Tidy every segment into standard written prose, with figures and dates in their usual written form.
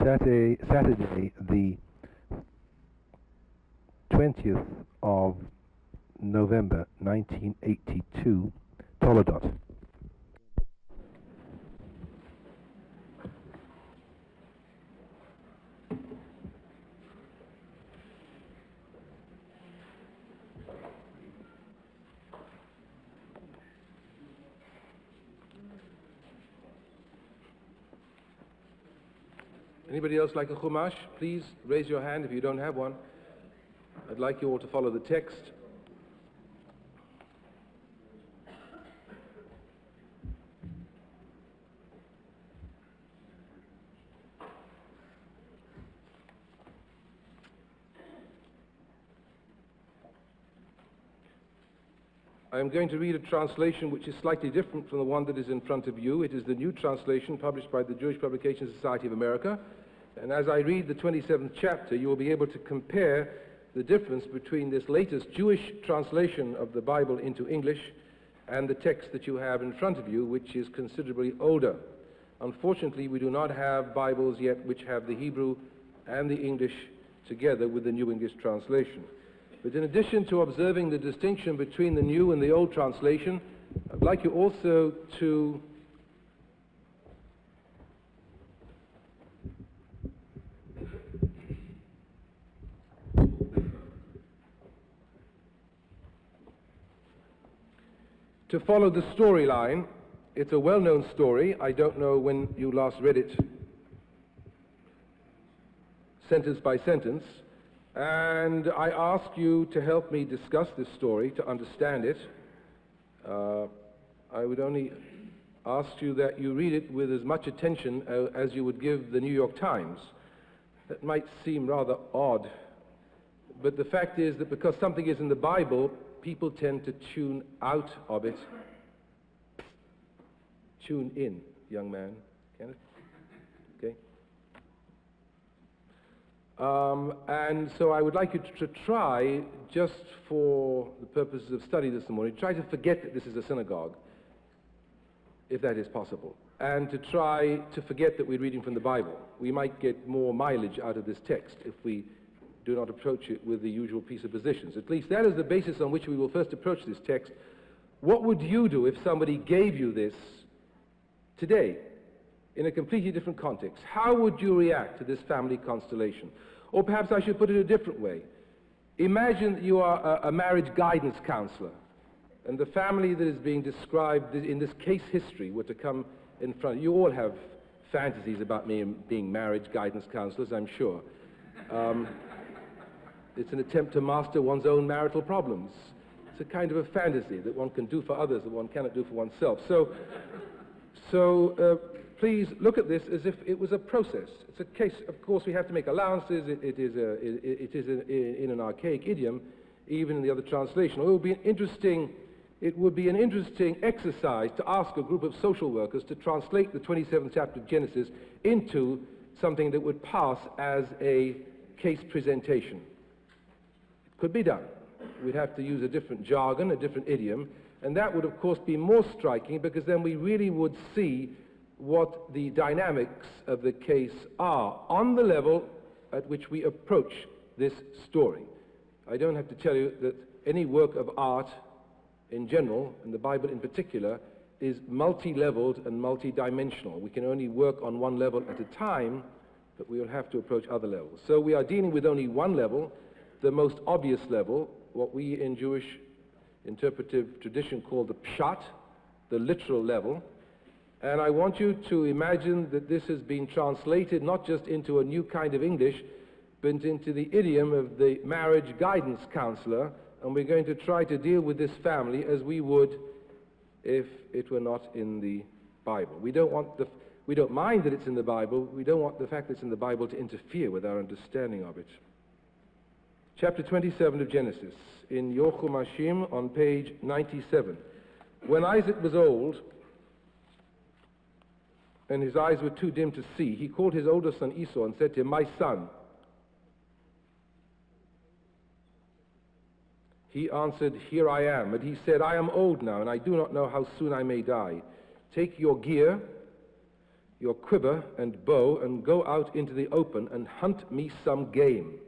Saturday, the 20th of November 1982, Toledot. Anybody else like a chumash? Please raise your hand if you don't have one. I'd like you all to follow the text. I am going to read a translation which is slightly different from the one that is in front of you. It is the new translation published by the Jewish Publication Society of America. And as I read the 27th chapter, you will be able to compare the difference between this latest Jewish translation of the Bible into English and the text that you have in front of you, which is considerably older. Unfortunately, we do not have Bibles yet which have the Hebrew and the English together with the New English translation. But in addition to observing the distinction between the new and the old translation, I'd like you also to follow the storyline. It's a well-known story. I don't know when you last read it sentence by sentence. And I ask you to help me discuss this story, to understand it. I would only ask you that you read it with as much attention as you would give the New York Times. That might seem rather odd, but the fact is that because something is in the Bible, people tend to tune out of it. Tune in, young man. Can it? Okay. And so I would like you to try, just for the purposes of study this morning, try to forget that this is a synagogue, if that is possible, and to try to forget that we're reading from the Bible. We might get more mileage out of this text if we do not approach it with the usual presuppositions. At least that is the basis on which we will first approach this text. What would you do if somebody gave you this today in a completely different context? How would you react to this family constellation? Or perhaps I should put it a different way. Imagine that you are a marriage guidance counselor, and the family that is being described in this case history were to come in front. You all have fantasies about me being marriage guidance counselors, I'm sure. It's an attempt to master one's own marital problems. It's a kind of a fantasy that one can do for others that one cannot do for oneself. So please look at this as if it was a process. It's a case. Of course, we have to make allowances. It is in an archaic idiom, even in the other translation. It would be an interesting exercise to ask a group of social workers to translate the 27th chapter of Genesis into something that would pass as a case presentation. It could be done. We'd have to use a different jargon, a different idiom, and that would, of course, be more striking because then we really would see what the dynamics of the case are on the level at which we approach this story. I don't have to tell you that any work of art in general, and the Bible in particular, is multi-leveled and multi-dimensional. We can only work on one level at a time, but we will have to approach other levels. So we are dealing with only one level, the most obvious level, what we in Jewish interpretive tradition call the pshat, the literal level. And I want you to imagine that this has been translated not just into a new kind of English, but into the idiom of the marriage guidance counselor, and we're going to try to deal with this family as we would if it were not in the Bible. We don't mind that it's in the Bible. We don't want the fact that it's in the Bible to interfere with our understanding of it. Chapter 27 of Genesis, in your Chumashim on page 97. When Isaac was old, and his eyes were too dim to see, he called his older son Esau and said to him, "My son." He answered, "Here I am." But he said, "I am old now, and I do not know how soon I may die. Take your gear." your quiver and bow and go out into the open and hunt me some game.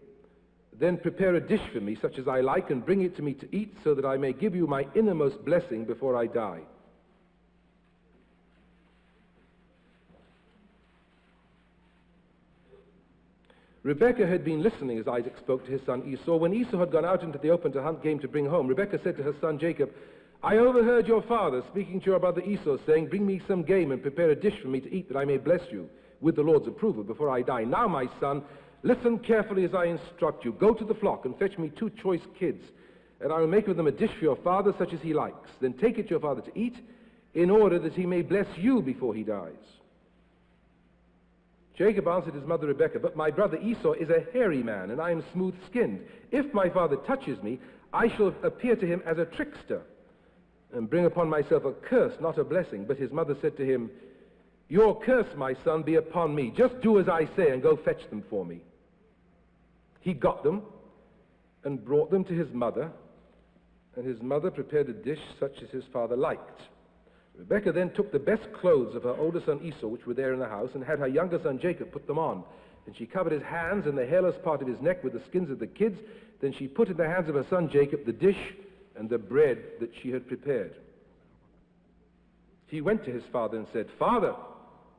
Then prepare a dish for me such as I like and bring it to me to eat so that I may give you my innermost blessing before I die. Rebekah had been listening as Isaac spoke to his son Esau. When Esau had gone out into the open to hunt game to bring home, Rebekah said to her son Jacob, I overheard your father speaking to your brother Esau, saying, bring me some game and prepare a dish for me to eat that I may bless you with the Lord's approval before I die. Now, my son, listen carefully as I instruct you. Go to the flock and fetch me 2 choice kids, and I will make of them a dish for your father such as he likes. Then take it to your father to eat, in order that he may bless you before he dies. Jacob answered his mother Rebekah, but my brother Esau is a hairy man, and I am smooth-skinned. If my father touches me, I shall appear to him as a trickster, and bring upon myself a curse, not a blessing. But his mother said to him, your curse, my son, be upon me. Just do as I say and go fetch them for me. He got them and brought them to his mother, and his mother prepared a dish such as his father liked. Rebekah then took the best clothes of her older son Esau, which were there in the house, and had her younger son Jacob put them on. And she covered his hands and the hairless part of his neck with the skins of the kids. Then she put in the hands of her son Jacob the dish and the bread that she had prepared. He went to his father and said, Father.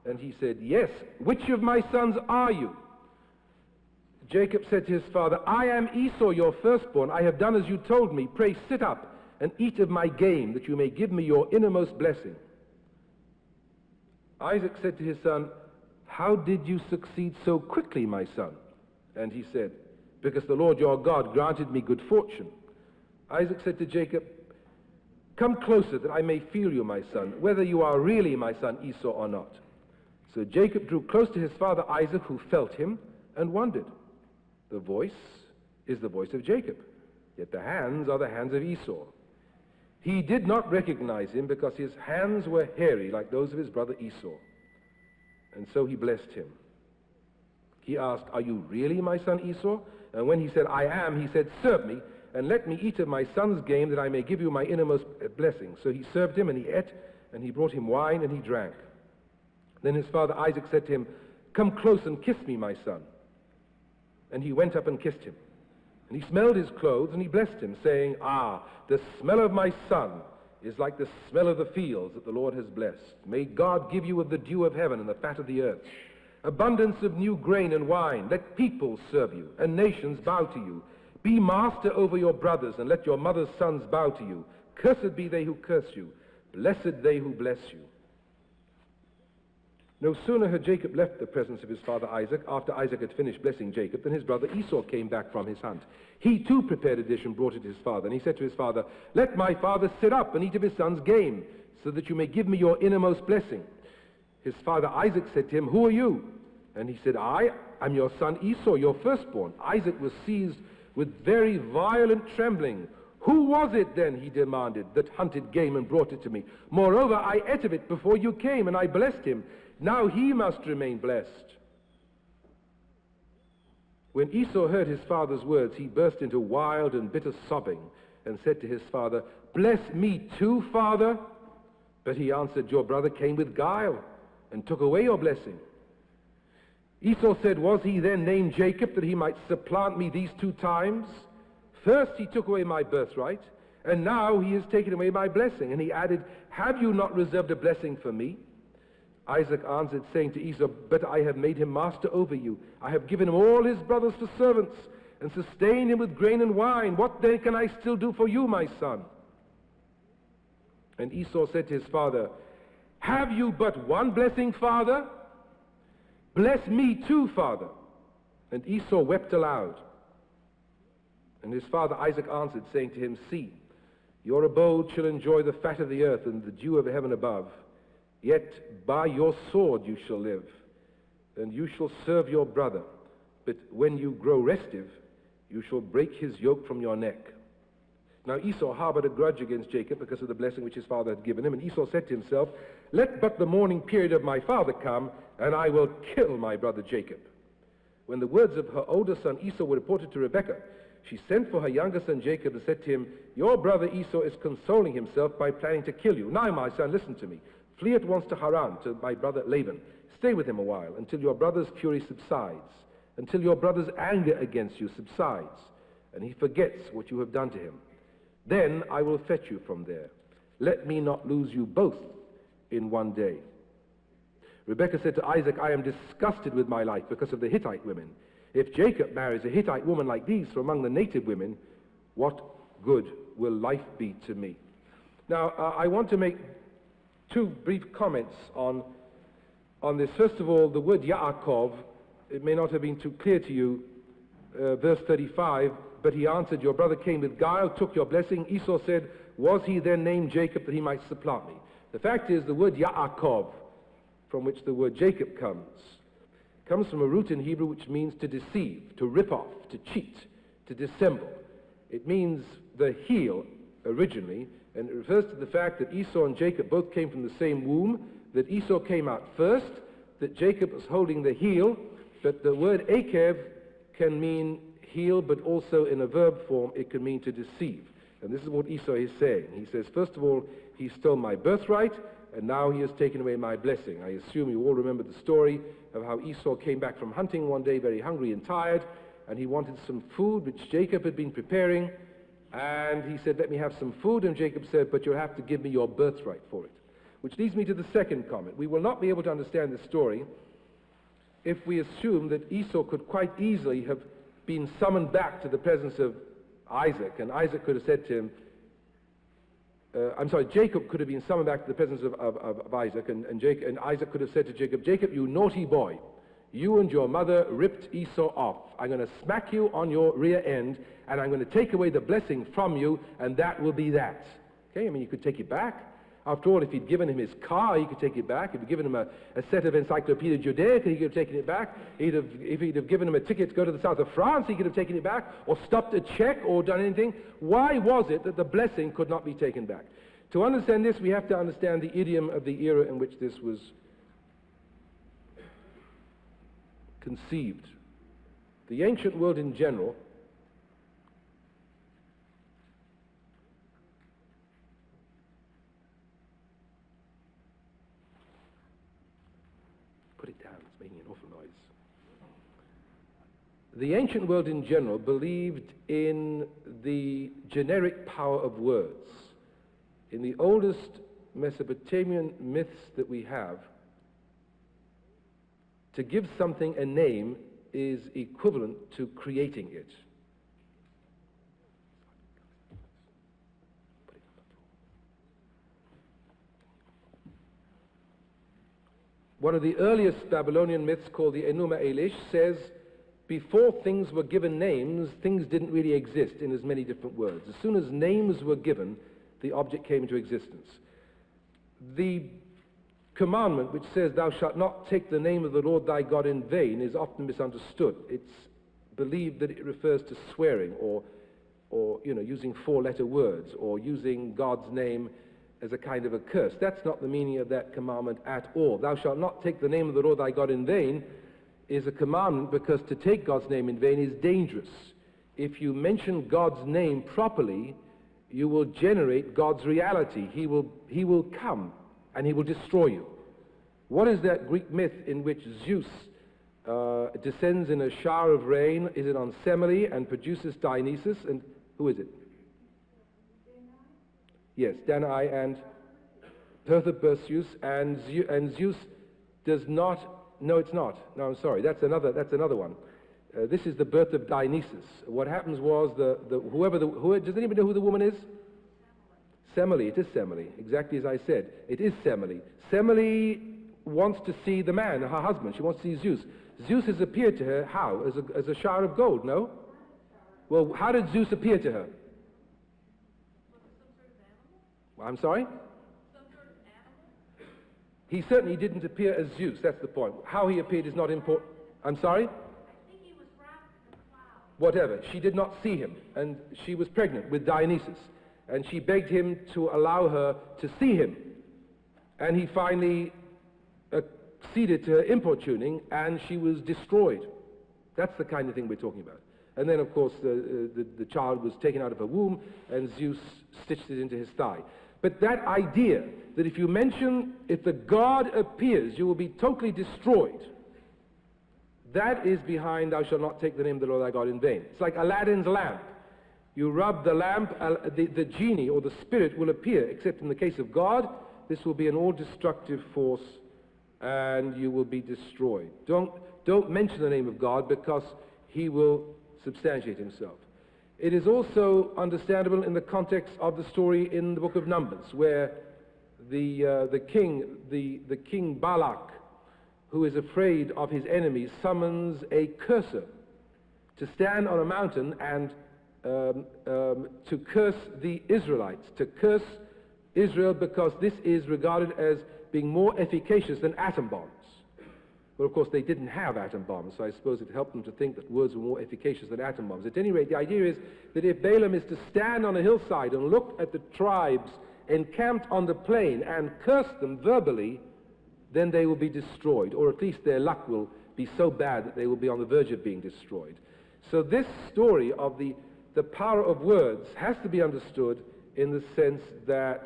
And he said, yes, which of my sons are you? Jacob said to his father, I am Esau, your firstborn. I have done as you told me. Pray sit up and eat of my game, that you may give me your innermost blessing. Isaac said to his son, how did you succeed so quickly, my son? And he said, because the Lord your God granted me good fortune. Isaac said to Jacob, come closer that I may feel you, my son, whether you are really my son Esau or not. So Jacob drew close to his father Isaac, who felt him and wondered. The voice is the voice of Jacob, yet the hands are the hands of Esau. He did not recognize him because his hands were hairy like those of his brother Esau. And so he blessed him. He asked, are you really my son Esau? And when he said, I am, he said, serve me, and let me eat of my son's game, that I may give you my innermost blessing. So he served him, and he ate, and he brought him wine, and he drank. Then his father Isaac said to him, come close and kiss me, my son. And he went up and kissed him. And he smelled his clothes, and he blessed him, saying, the smell of my son is like the smell of the fields that the Lord has blessed. May God give you of the dew of heaven and the fat of the earth, abundance of new grain and wine. Let peoples serve you, and nations bow to you. Be master over your brothers, and let your mother's sons bow to you. Cursed be they who curse you, blessed they who bless you. No sooner had Jacob left the presence of his father Isaac, after Isaac had finished blessing Jacob, than his brother Esau came back from his hunt. He too prepared a dish and brought it to his father. And he said to his father, let my father sit up and eat of his son's game, so that you may give me your innermost blessing. His father Isaac said to him, who are you? And he said, I am your son Esau, your firstborn. Isaac was seized with very violent trembling. Who was it then, he demanded, that hunted game and brought it to me? Moreover, I ate of it before you came, and I blessed him. Now he must remain blessed. When Esau heard his father's words, he burst into wild and bitter sobbing and said to his father, bless me too, father. But he answered, your brother came with guile and took away your blessing. Esau said, was he then named Jacob that he might supplant me these 2 times? First he took away my birthright, and now he has taken away my blessing. And he added, have you not reserved a blessing for me? Isaac answered, saying to Esau, but I have made him master over you. I have given him all his brothers for servants, and sustained him with grain and wine. What then can I still do for you, my son? And Esau said to his father, have you but one blessing, father? Bless me too, father. And Esau wept aloud. And his father Isaac answered, saying to him, see, your abode shall enjoy the fat of the earth and the dew of heaven above. Yet by your sword you shall live, and you shall serve your brother. But when you grow restive, you shall break his yoke from your neck. Now Esau harbored a grudge against Jacob because of the blessing which his father had given him. And Esau said to himself, let but the mourning period of my father come, and I will kill my brother Jacob. When the words of her older son Esau were reported to Rebekah, she sent for her younger son Jacob and said to him, your brother Esau is consoling himself by planning to kill you. Now, my son, listen to me. Flee at once to Haran, to my brother Laban. Stay with him a while until your brother's fury subsides, until your brother's anger against you subsides, and he forgets what you have done to him. Then I will fetch you from there. Let me not lose you both in one day. Rebekah said to Isaac, I am disgusted with my life because of the Hittite women. If Jacob marries a Hittite woman like these from among the native women, what good will life be to me? Now, I want to make two brief comments on this. First of all, the word Yaakov, it may not have been too clear to you, verse 35, but he answered, your brother came with guile, took your blessing. Esau said, was he then named Jacob that he might supplant me? The fact is, the word Yaakov, from which the word Jacob comes from a root in Hebrew which means to deceive, to rip off, to cheat, to dissemble. It means the heel originally, and it refers to the fact that Esau and Jacob both came from the same womb, that Esau came out first, that Jacob was holding the heel, but the word akev can mean heel, but also in a verb form it can mean to deceive. And this is what Esau is saying. He says, first of all, he stole my birthright, and now he has taken away my blessing. I assume you all remember the story of how Esau came back from hunting one day very hungry and tired, and he wanted some food which Jacob had been preparing, and he said, let me have some food, and Jacob said, but you'll have to give me your birthright for it. Which leads me to the second comment. We will not be able to understand this story if we assume that Esau could quite easily have been summoned back to the presence of Isaac, and Isaac could have said to him, Jacob could have been summoned back to the presence of Isaac, and Isaac could have said to Jacob, Jacob, you naughty boy, you and your mother ripped Esau off. I'm going to smack you on your rear end, and I'm going to take away the blessing from you, and that will be that. Okay, I mean, you could take it back. After all, if he'd given him his car, he could take it back. If he'd given him a set of Encyclopedia Judaica, he could have taken it back. If he'd have given him a ticket to go to the south of France, he could have taken it back, or stopped a check, or done anything. Why was it that the blessing could not be taken back? To understand this, we have to understand the idiom of the era in which this was conceived. The ancient world in general The ancient world in general believed in the generic power of words. In the oldest Mesopotamian myths that we have, to give something a name is equivalent to creating it. One of the earliest Babylonian myths, called the Enuma Elish, says before things were given names, things didn't really exist in as many different words. As soon as names were given, the object came into existence. The commandment which says, thou shalt not take the name of the Lord thy God in vain, is often misunderstood. It's believed that it refers to swearing, or using four-letter words, or using God's name as a kind of a curse. That's not the meaning of that commandment at all. Thou shalt not take the name of the Lord thy God in vain is a commandment because to take God's name in vain is dangerous. If you mention God's name properly, you will generate God's reality. He will come and he will destroy you. What is that Greek myth in which Zeus descends in a shower of rain? Is it on Semele and produces Dionysus? And who is it? Yes, Danae and Perseus, and Zeus does not. No, it's not. No, I'm sorry. That's another one. This is the birth of Dionysus. What happens was does anybody know who the woman is? Semele. It is Semele, exactly as I said. It is Semele. Semele wants to see the man, her husband. She wants to see Zeus. Zeus has appeared to her how? As a shower of gold, no? Well, how did Zeus appear to her? I'm sorry? He certainly didn't appear as Zeus, that's the point. How he appeared is not important. I'm sorry? I think he was wrapped in a cloud. Whatever. She did not see him, and she was pregnant with Dionysus, and she begged him to allow her to see him. And he finally acceded to her importuning, and she was destroyed. That's the kind of thing we're talking about. And then, of course, the child was taken out of her womb, and Zeus stitched it into his thigh. But that idea that if the God appears, you will be totally destroyed, that is behind "thou shalt not take the name of the Lord thy God in vain." It's like Aladdin's lamp. You rub the lamp, the genie or the spirit will appear, except in the case of God, this will be an all-destructive force and you will be destroyed. Don't mention the name of God because he will substantiate himself. It is also understandable in the context of the story in the book of Numbers, where the king Balak, who is afraid of his enemies, summons a curser to stand on a mountain and to curse the Israelites, to curse Israel because this is regarded as being more efficacious than atom bombs. Well, of course, they didn't have atom bombs, so I suppose it helped them to think that words were more efficacious than atom bombs. At any rate, the idea is that if Balaam is to stand on a hillside and look at the tribes encamped on the plain and curse them verbally, then they will be destroyed, or at least their luck will be so bad that they will be on the verge of being destroyed. So this story of the power of words has to be understood in the sense that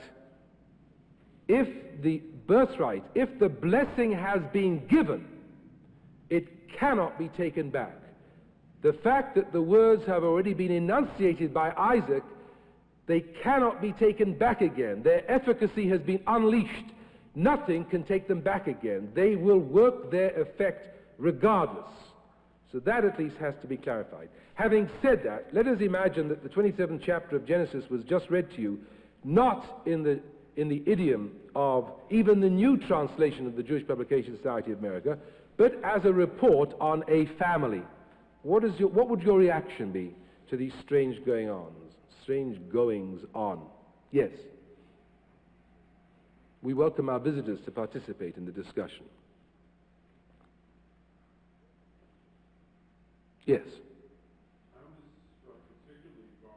if the birthright, if the blessing has been given, it cannot be taken back. The fact that the words have already been enunciated by Isaac, they cannot be taken back again. Their efficacy has been unleashed. Nothing can take them back again. They will work their effect regardless. So that at least has to be clarified. Having said that, let us imagine that the 27th chapter of Genesis was just read to you, not in the idiom of even the new translation of the Jewish Publication Society of America, but as a report on a family. What would your reaction be to these strange goings on? Yes. We welcome our visitors to participate in the discussion. Yes. I was struck particularly by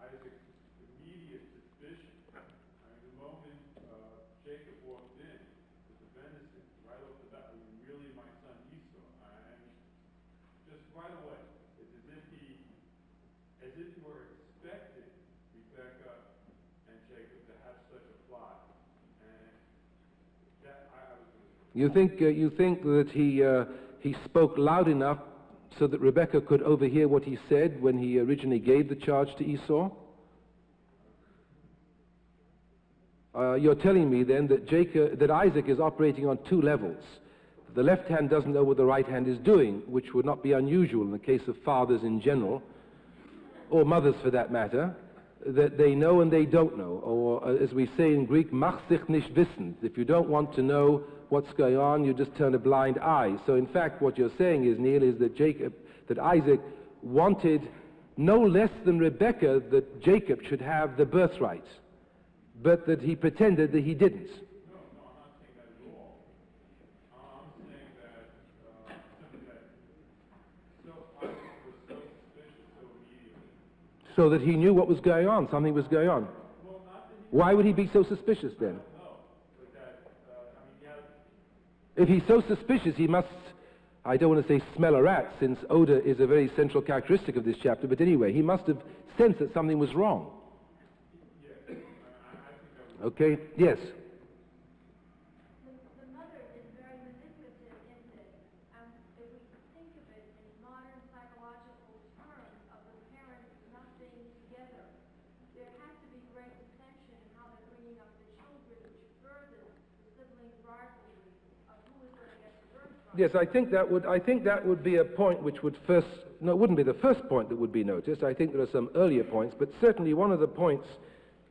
Isaac's immediate suspicion. I mean, the moment Jacob walked in with the venison, right off the bat, really my son Esau. And just right away, it's as if he were expecting Rebekah and Jacob to have such a plot. And that I was. You think that he spoke loud enough so that Rebekah could overhear what he said when he originally gave the charge to Esau? You're telling me then that Isaac is operating on two levels. The left hand doesn't know what the right hand is doing, which would not be unusual in the case of fathers in general, or mothers for that matter, that they know and they don't know. Or as we say in Greek, mach sich nicht wissend. If you don't want to know what's going on, you just turn a blind eye. So in fact what you're saying is, Neil, is that Isaac wanted no less than Rebekah that Jacob should have the birthright, but that he pretended that he didn't. No, I'm not saying that at all. I'm saying that simply that Isaac was so suspicious so immediately. So that he knew what was going on, something was going on. Well, not that Why would he be so suspicious then? I mean, If he's so suspicious, he must, I don't want to say smell a rat, since odor is a very central characteristic of this chapter, but anyway, he must have sensed that something was wrong. I think that was. Okay, yes. The mother is very manipulative in this. If we think of it in modern psychological terms of the parents not being together, there has to be great attention in how they're bringing up the children, which furthers the siblings' rivalry of who is going to get the birthright. Yes, I think that would be a point which would first, no, it wouldn't be the first point that would be noticed. I think there are some earlier points, but certainly one of the points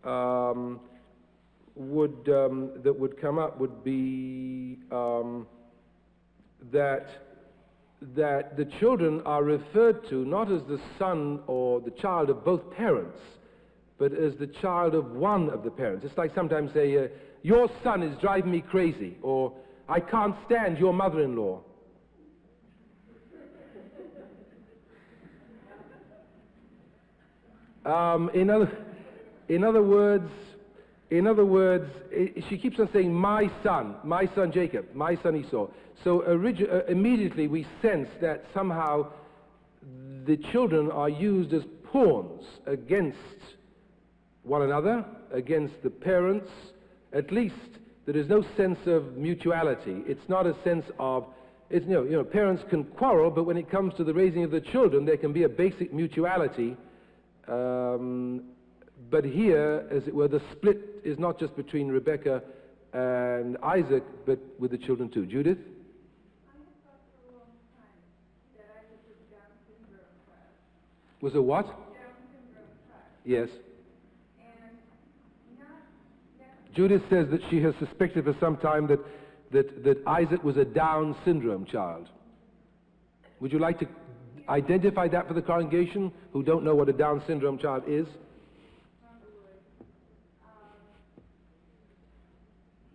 that would come up would be that the children are referred to not as the son or the child of both parents, but as the child of one of the parents. It's like sometimes say, your son is driving me crazy, or I can't stand your mother-in-law. In other words, she keeps on saying, my son Jacob, my son Esau. So immediately we sense that somehow the children are used as pawns against one another, against the parents. At least there is no sense of mutuality. It's not a sense of, parents can quarrel, but when it comes to the raising of the children, there can be a basic mutuality. But here, as it were, the split is not just between Rebecca and Isaac, but with the children too. Judith? I have thought for a long time that Isaac was a Down syndrome child. Was a what? Down syndrome child. Yes. And not Judith says that she has suspected for some time that Isaac was a Down syndrome child. Would you like to identify that for the congregation who don't know what a Down syndrome child is?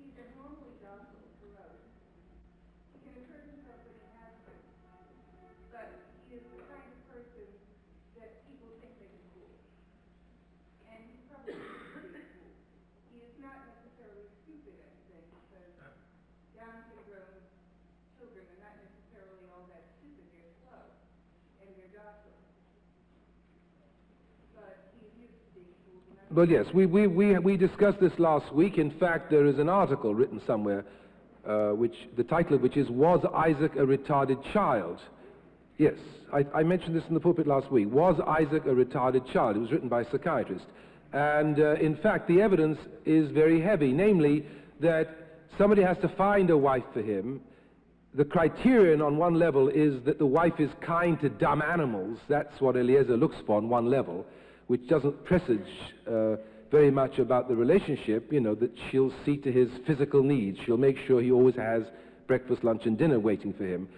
he's a normally docile to others. He can assert himself when he has to, but he is the kind of person that people think they can fool. And he's probably easy to fool. He is not necessarily stupid, I think, because Down syndrome children are not necessarily all that stupid. They're slow and they're docile. But he's used to being fooled. And I Well, yes, we discussed this last week. In fact, there is an article written somewhere, which the title of which is, "Was Isaac a Retarded Child?" Yes, I mentioned this in the pulpit last week. Was Isaac a retarded child? It was written by a psychiatrist. And in fact, the evidence is very heavy, namely that somebody has to find a wife for him. The criterion on one level is that the wife is kind to dumb animals. That's what Eliezer looks for on one level, which doesn't presage very much about the relationship, that she'll see to his physical needs. She'll make sure he always has breakfast, lunch, and dinner waiting for him.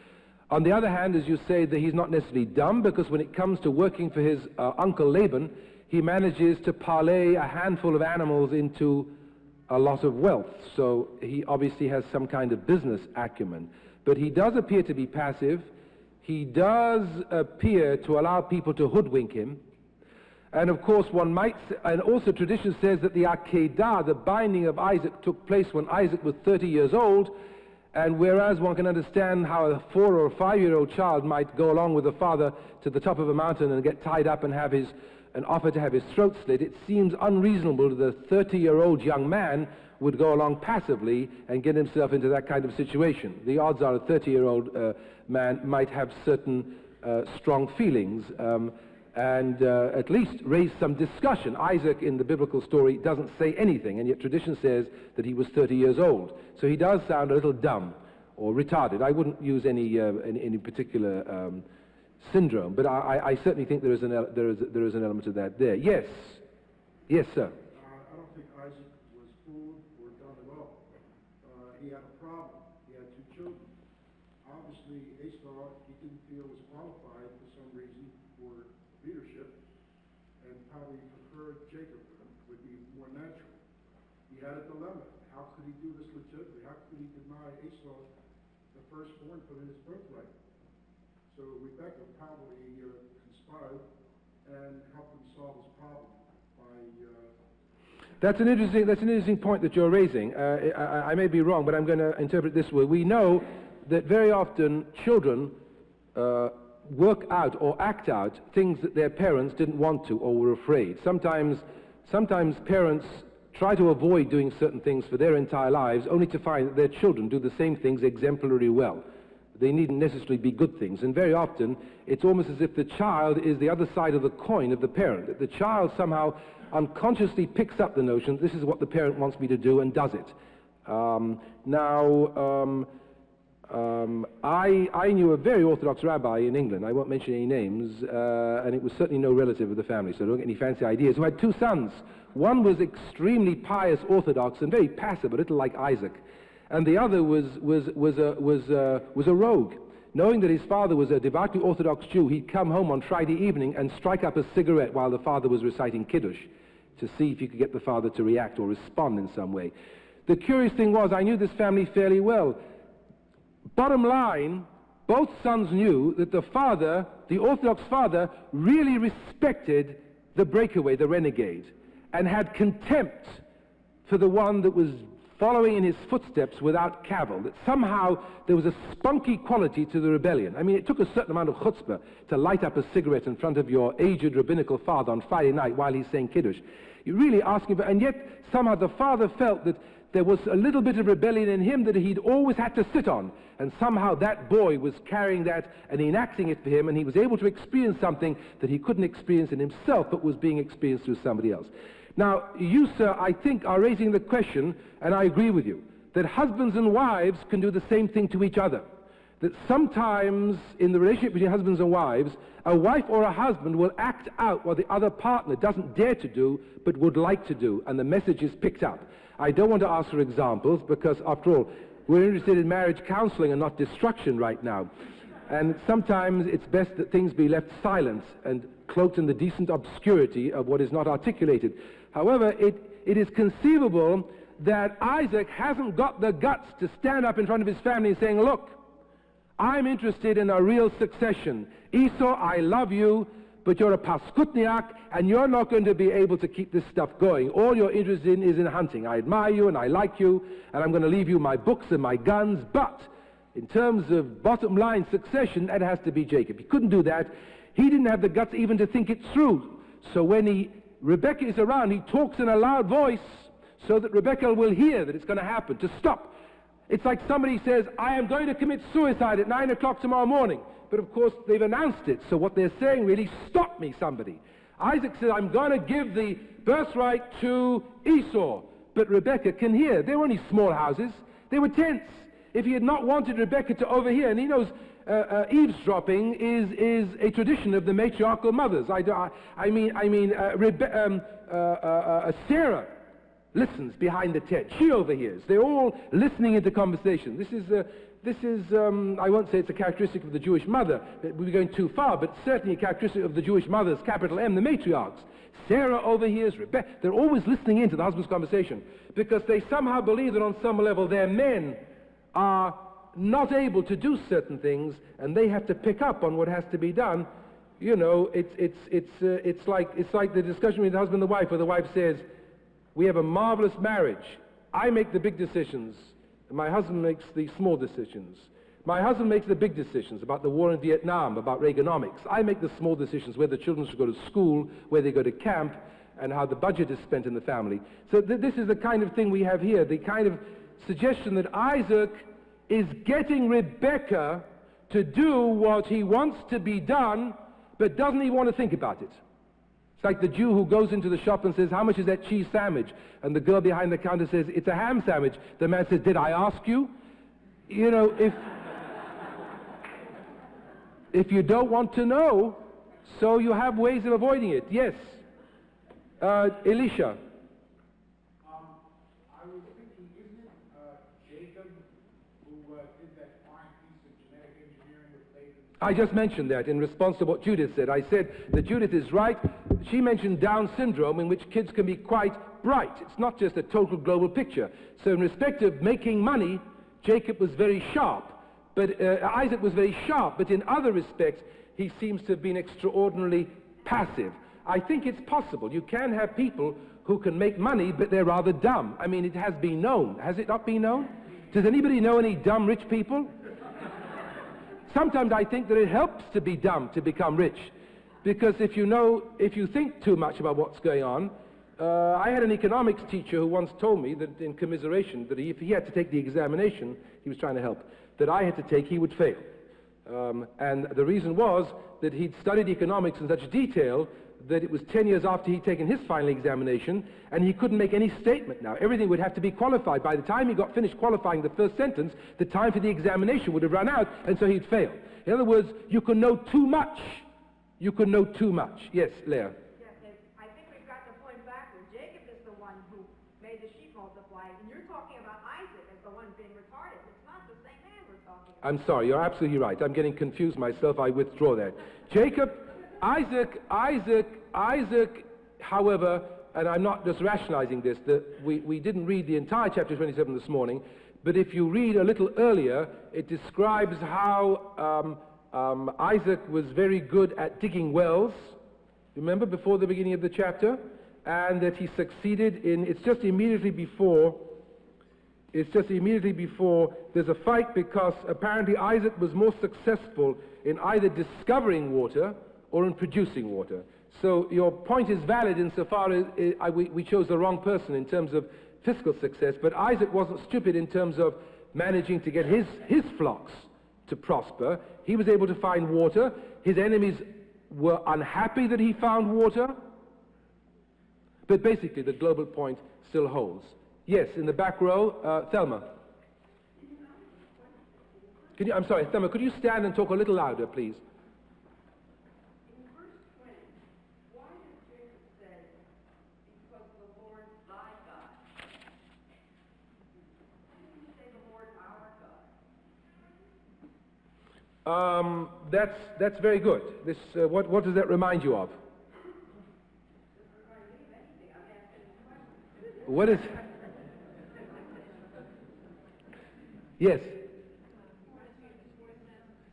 On the other hand, as you say, that he's not necessarily dumb, because when it comes to working for his uncle Laban, he manages to parlay a handful of animals into a lot of wealth. So he obviously has some kind of business acumen. But he does appear to be passive. He does appear to allow people to hoodwink him. And of course, and also tradition says that the Akedah, the binding of Isaac, took place when Isaac was 30 years old. And whereas one can understand how a 4 or 5-year-old child might go along with the father to the top of a mountain and get tied up and offer to have his throat slit, it seems unreasonable that the 30-year-old young man would go along passively and get himself into that kind of situation. The odds are a 30-year-old man might have certain strong feelings and at least raise some discussion. Isaac, in the biblical story, doesn't say anything, and yet tradition says that he was 30 years old. So he does sound a little dumb or retarded. I wouldn't use any particular syndrome, but I certainly think there is an element of that there. Yes. Yes, sir. I don't think Isaac was fooled or dumb at all. He had a problem. He had 2 children. Obviously, Esau, he didn't feel was qualified for some reason for leadership, and probably preferred Jacob would be more natural. He had a dilemma. How could he do this legitimately? How could he deny Esau the firstborn for his birthright? So Rebecca probably conspired and helped him solve his problem by... That's an interesting point that you're raising. I may be wrong, but I'm going to interpret it this way. We know that very often children work out or act out things that their parents didn't want to or were afraid. Sometimes parents try to avoid doing certain things for their entire lives only to find that their children do the same things exemplarily well. They needn't necessarily be good things, and very often it's almost as if the child is the other side of the coin of the parent, that the child somehow unconsciously picks up the notion, this is what the parent wants me to do, and does it. I knew a very Orthodox rabbi in England, I won't mention any names, and it was certainly no relative of the family, so don't get any fancy ideas, who had 2 sons. One was extremely pious Orthodox and very passive, a little like Isaac, and the other was a rogue. Knowing that his father was a devoutly Orthodox Jew, he'd come home on Friday evening and strike up a cigarette while the father was reciting Kiddush to see if he could get the father to react or respond in some way. The curious thing was, I knew this family fairly well. Bottom line, both sons knew that the father, the Orthodox father, really respected the breakaway, the renegade, and had contempt for the one that was following in his footsteps without cavil, that somehow there was a spunky quality to the rebellion. I mean, it took a certain amount of chutzpah to light up a cigarette in front of your aged rabbinical father on Friday night while he's saying Kiddush. You're really asking for, and yet somehow the father felt that there was a little bit of rebellion in him that he'd always had to sit on, and somehow that boy was carrying that and enacting it for him, and he was able to experience something that he couldn't experience in himself but was being experienced through somebody else. Now, you, sir, I think are raising the question, and I agree with you, that husbands and wives can do the same thing to each other. That sometimes in the relationship between husbands and wives, a wife or a husband will act out what the other partner doesn't dare to do but would like to do, and the message is picked up. I don't want to ask for examples because, after all, we're interested in marriage counseling and not destruction right now. And sometimes it's best that things be left silent and cloaked in the decent obscurity of what is not articulated. However, it is conceivable that Isaac hasn't got the guts to stand up in front of his family and saying, look, I'm interested in a real succession. Esau, I love you, but you're a paskutniak, and you're not going to be able to keep this stuff going. All you're interested in is in hunting. I admire you, and I like you, and I'm going to leave you my books and my guns, but in terms of bottom line succession, it has to be Jacob. He couldn't do that. He didn't have the guts even to think it through. So when Rebekah is around, he talks in a loud voice so that Rebekah will hear that it's going to happen, to stop. It's like somebody says, I am going to commit suicide at 9 o'clock tomorrow morning. But of course, they've announced it, so what they're saying really, stop me, somebody. Isaac said, I'm going to give the birthright to Esau. But Rebekah can hear. They were only small houses. They were tents. If he had not wanted Rebekah to overhear, and he knows eavesdropping is a tradition of the matriarchal mothers. Sarah listens behind the tent. She overhears. They're all listening into conversation. This is I won't say it's a characteristic of the Jewish mother. We're going too far, but certainly a characteristic of the Jewish mothers, capital M, the matriarchs. Sarah overhears Rebekah. They're always listening into the husband's conversation because they somehow believe that on some level their men are not able to do certain things, and they have to pick up on what has to be done. You know, it's like the discussion between the husband and the wife, where the wife says, we have a marvelous marriage. I make the big decisions, and my husband makes the small decisions. My husband makes the big decisions about the war in Vietnam, about Reaganomics. I make the small decisions, where the children should go to school, where they go to camp, and how the budget is spent in the family. So this is the kind of thing we have here, the kind of suggestion that Isaac is getting Rebekah to do what he wants to be done, but doesn't even want to think about it. It's like the Jew who goes into the shop and says, how much is that cheese sandwich? And the girl behind the counter says, it's a ham sandwich. The man says, did I ask you? You know, if you don't want to know, so you have ways of avoiding it. Yes. Elisha. I was thinking, isn't it Jacob who did that fine piece of genetic engineering with Laban? I just mentioned that in response to what Judith said. I said that Judith is right. She mentioned Down syndrome, in which kids can be quite bright. It's not just a total global picture. So in respect of making money, Jacob was very sharp. But Isaac was very sharp, but in other respects, he seems to have been extraordinarily passive. I think it's possible. You can have people who can make money, but they're rather dumb. I mean, it has been known. Has it not been known? Does anybody know any dumb rich people? Sometimes I think that it helps to be dumb to become rich. Because if you think too much about what's going on, I had an economics teacher who once told me that in commiseration, that if he had to take the examination, he was trying to help, that I had to take, he would fail. And the reason was that he'd studied economics in such detail that it was 10 years after he'd taken his final examination, and he couldn't make any statement now. Everything would have to be qualified. By the time he got finished qualifying the first sentence, the time for the examination would have run out, and so he'd fail. In other words, you can know too much. You can know too much. Yes, Leah. Yes, I think we've got the point backwards. Jacob is the one who made the sheep multiply, and you're talking about Isaac as the one being retarded. It's not the same man we're talking about. I'm sorry, you're absolutely right. I'm getting confused myself. I withdraw that. Jacob, Isaac, however, and I'm not just rationalizing this, we didn't read the entire chapter 27 this morning, but if you read a little earlier, it describes how Isaac was very good at digging wells, remember, before the beginning of the chapter, and that he succeeded in, it's just immediately before, there's a fight because apparently Isaac was more successful in either discovering water or in producing water. So your point is valid insofar as we chose the wrong person in terms of fiscal success, but Isaac wasn't stupid in terms of managing to get his flocks to prosper. He was able to find water. His enemies were unhappy that he found water. But basically, the global point still holds. Yes, in the back row, Thelma. I'm sorry, Thelma, could you stand and talk a little louder, please? In verse 20, why does Jacob say, because the Lord thy God? Why didn't he say the Lord our God? That's very good. This, what does that remind you of? What is... Yes.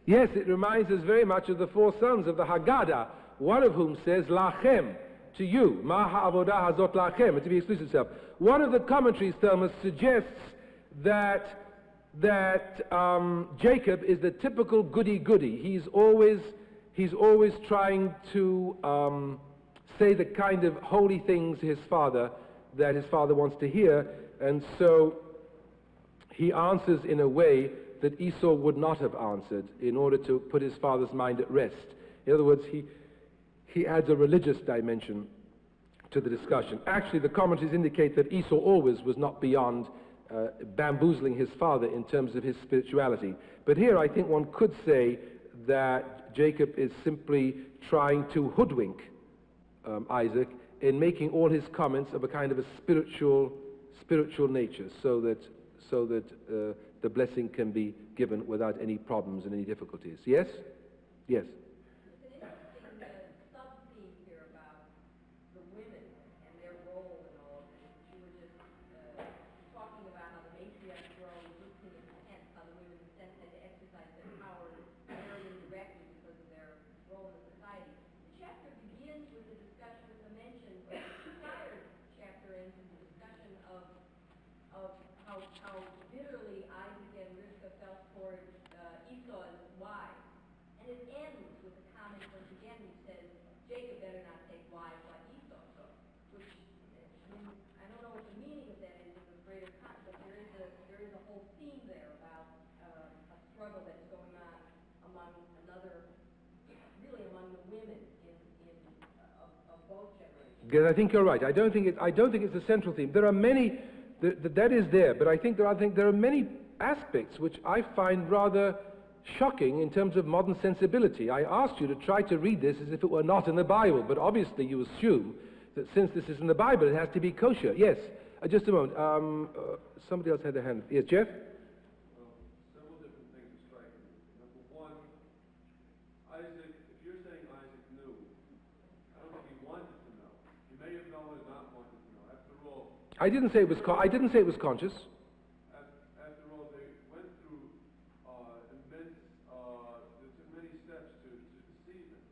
Yes, it reminds us very much of the four sons of the Haggadah, one of whom says, Lachem, to you, Ma ha'avodah hazot lachem, to be exclusive self. One of the commentaries, Thelma, suggests that Jacob is the typical goody-goody. He's always trying to say the kind of holy things that his father wants to hear, and so he answers in a way that Esau would not have answered in order to put his father's mind at rest. In other words, he adds a religious dimension to the discussion. Actually, the commentaries indicate that Esau always was not beyond bamboozling his father in terms of his spirituality. But here I think one could say that Jacob is simply trying to hoodwink Isaac in making all his comments of a kind of a spiritual nature, so that the blessing can be given without any problems and any difficulties. Yes? Yes. It's an interesting sub-theme here about the women and their role in all of this. You were just talking about how the matriarchs were always listening in the tent, how the women had to exercise their power very indirectly because of their role in society. The chapter begins with a discussion, with a mention, but the entire chapter ends with a discussion of how bitterly Isaac and Rivka felt toward Esau's wives. And it ends with a comment once again which says, Jacob better not take wives like Esau took. Which, I mean, I don't know what the meaning of that is in the greater context, but there is a whole theme there about a struggle that's going on among the women of both generations. Because I think you're right. I don't think it's a central theme. There are many. That is there, but I think there are many aspects which I find rather shocking in terms of modern sensibility. I asked you to try to read this as if it were not in the Bible, but obviously you assume that since this is in the Bible, it has to be kosher. Yes, just a moment. Somebody else had their hand. Yes, Jeff? Several different things strike me. Number one, Isaac, if you're saying Isaac knew, I don't think he wanted to know. He may have known and not wanted to know. After all, I didn't say it was conscious. After all, they went through immense, they took many steps to deceive him,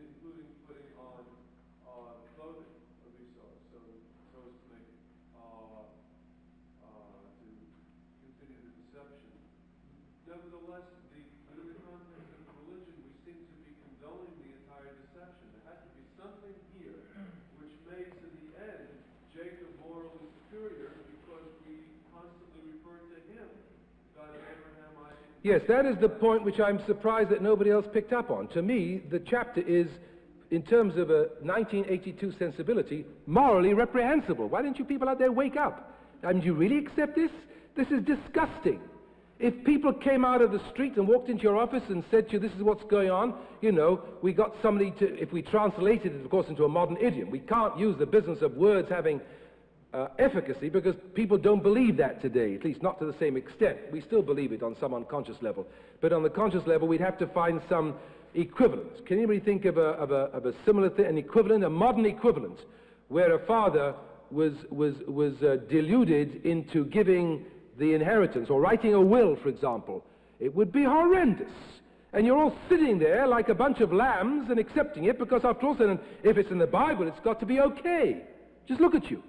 including putting on clothing of Esau, so as to make to continue the deception. Nevertheless, within the context of religion, we seem to be condoning the entire deception. There has to be something here which makes, in the end, Jacob morally superior, because we constantly refer to him, God of Abraham, Isaac. Yes, that is the point which I'm surprised that nobody else picked up on. To me, the chapter is, in terms of a 1982 sensibility, morally reprehensible. Why don't you people out there wake up? I mean, do you really accept this? This is disgusting. If people came out of the street and walked into your office and said to you, this is what's going on, you know, we got somebody to, if we translated it, of course, into a modern idiom, we can't use the business of words having efficacy because people don't believe that today, at least not to the same extent. We still believe it on some unconscious level. But on the conscious level, we'd have to find some equivalent. Can anybody think of a similar thing, an equivalent, a modern equivalent, where a father was deluded into giving the inheritance, or writing a will, for example? It would be horrendous. And you're all sitting there like a bunch of lambs and accepting it because, after all, if it's in the Bible, it's got to be okay. Just look at you.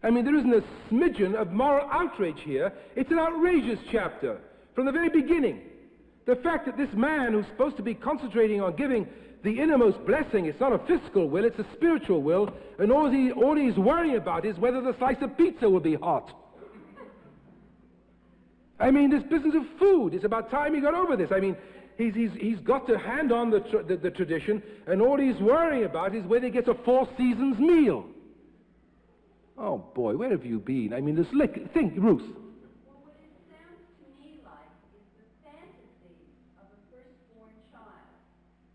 I mean, there isn't a smidgen of moral outrage here. It's an outrageous chapter from the very beginning. The fact that this man who's supposed to be concentrating on giving the innermost blessing, it's not a physical will, it's a spiritual will, and all he's worrying about is whether the slice of pizza will be hot. I mean, this business of food, it's about time he got over this. I mean, he's got to hand on the tradition, and all he's worrying about is whether he gets a 4 seasons meal. Oh boy, where have you been? I mean, think, Ruth. Well, what it sounds to me like is the fantasy of a firstborn child.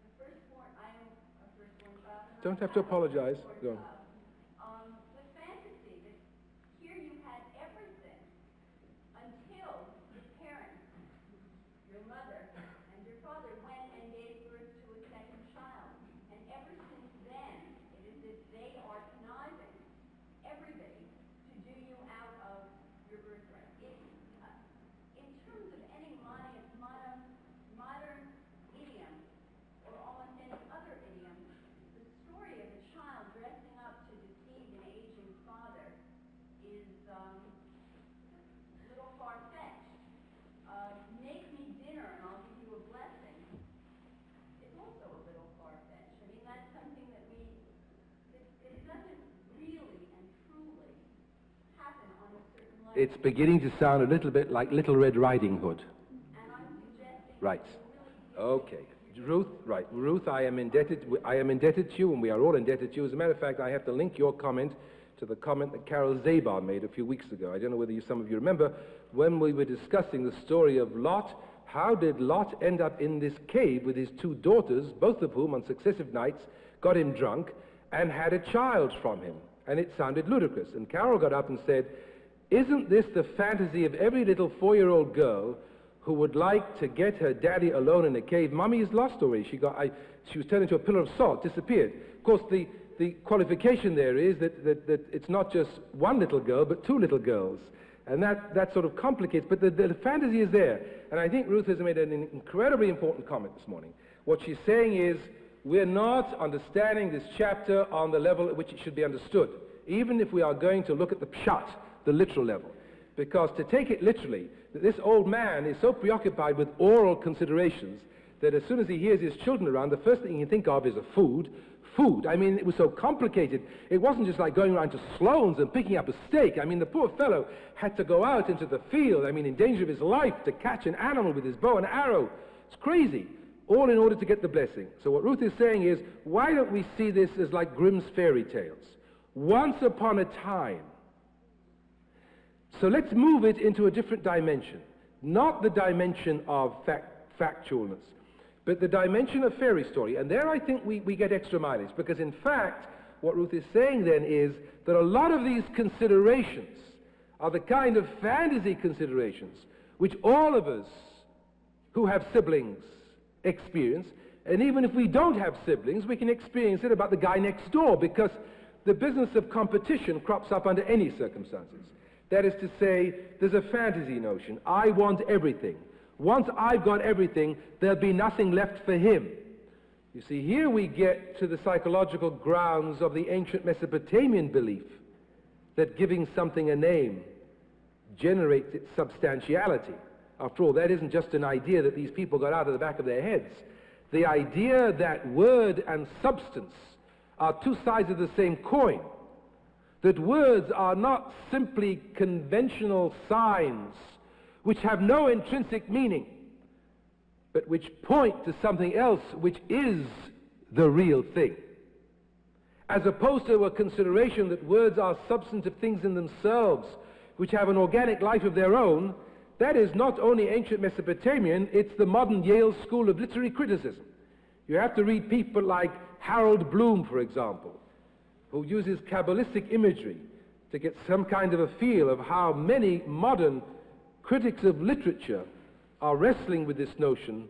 The firstborn, I am a firstborn child. Don't have to apologize. Go on. The fantasy that here you had everything until your parents, your mother, and your father went and gave birth to a second child. And ever since then, it is as if they are conniving everybody to do you out of your birthright. In terms of any modern idiom, or almost any other idiom, the story of a child dressing up to deceive an aging father is a little far-fetched. Make me dinner and I'll give you a blessing is also a little far-fetched. I mean, that's something that it doesn't really and truly happen on a certain level. It's beginning to sound a little bit like Little Red Riding Hood. And I'm suggesting Right. that you really Okay. Ruth, right. Ruth, I am indebted to you, and we are all indebted to you. As a matter of fact, I have to link your comment to the comment that Carol Zabar made a few weeks ago. I don't know whether some of you remember, when we were discussing the story of Lot, how did Lot end up in this cave with his 2 daughters, both of whom on successive nights got him drunk and had a child from him? And it sounded ludicrous. And Carol got up and said, isn't this the fantasy of every little 4-year-old girl who would like to get her daddy alone in a cave? Mommy is lost already. She was turned into a pillar of salt, disappeared. Of course, the qualification there is that it's not just 1 little girl, but 2 little girls. And that sort of complicates, but the fantasy is there. And I think Ruth has made an incredibly important comment this morning. What she's saying is, we're not understanding this chapter on the level at which it should be understood, even if we are going to look at the pshat, the literal level. Because to take it literally, this old man is so preoccupied with oral considerations that as soon as he hears his children around, the first thing he can think of is a food. I mean, it was so complicated. It wasn't just like going around to Sloan's and picking up a steak. I mean, the poor fellow had to go out into the field, I mean, in danger of his life, to catch an animal with his bow and arrow. It's crazy, all in order to get the blessing. So what Ruth is saying is, why don't we see this as like Grimm's fairy tales? Once upon a time. So let's move it into a different dimension. Not the dimension of factualness, but the dimension of fairy story. And there I think we get extra mileage, because in fact, what Ruth is saying then is that a lot of these considerations are the kind of fantasy considerations which all of us who have siblings experience, and even if we don't have siblings, we can experience it about the guy next door, because the business of competition crops up under any circumstances. That is to say, there's a fantasy notion. I want everything. Once I've got everything, there'll be nothing left for him. You see, here we get to the psychological grounds of the ancient Mesopotamian belief that giving something a name generates its substantiality. After all, that isn't just an idea that these people got out of the back of their heads. The idea that word and substance are 2 sides of the same coin, that words are not simply conventional signs which have no intrinsic meaning, but which point to something else which is the real thing. As opposed to a consideration that words are substantive things in themselves, which have an organic life of their own, that is not only ancient Mesopotamian, it's the modern Yale School of Literary Criticism. You have to read people like Harold Bloom, for example, who uses Kabbalistic imagery to get some kind of a feel of how many modern critics of literature are wrestling with this notion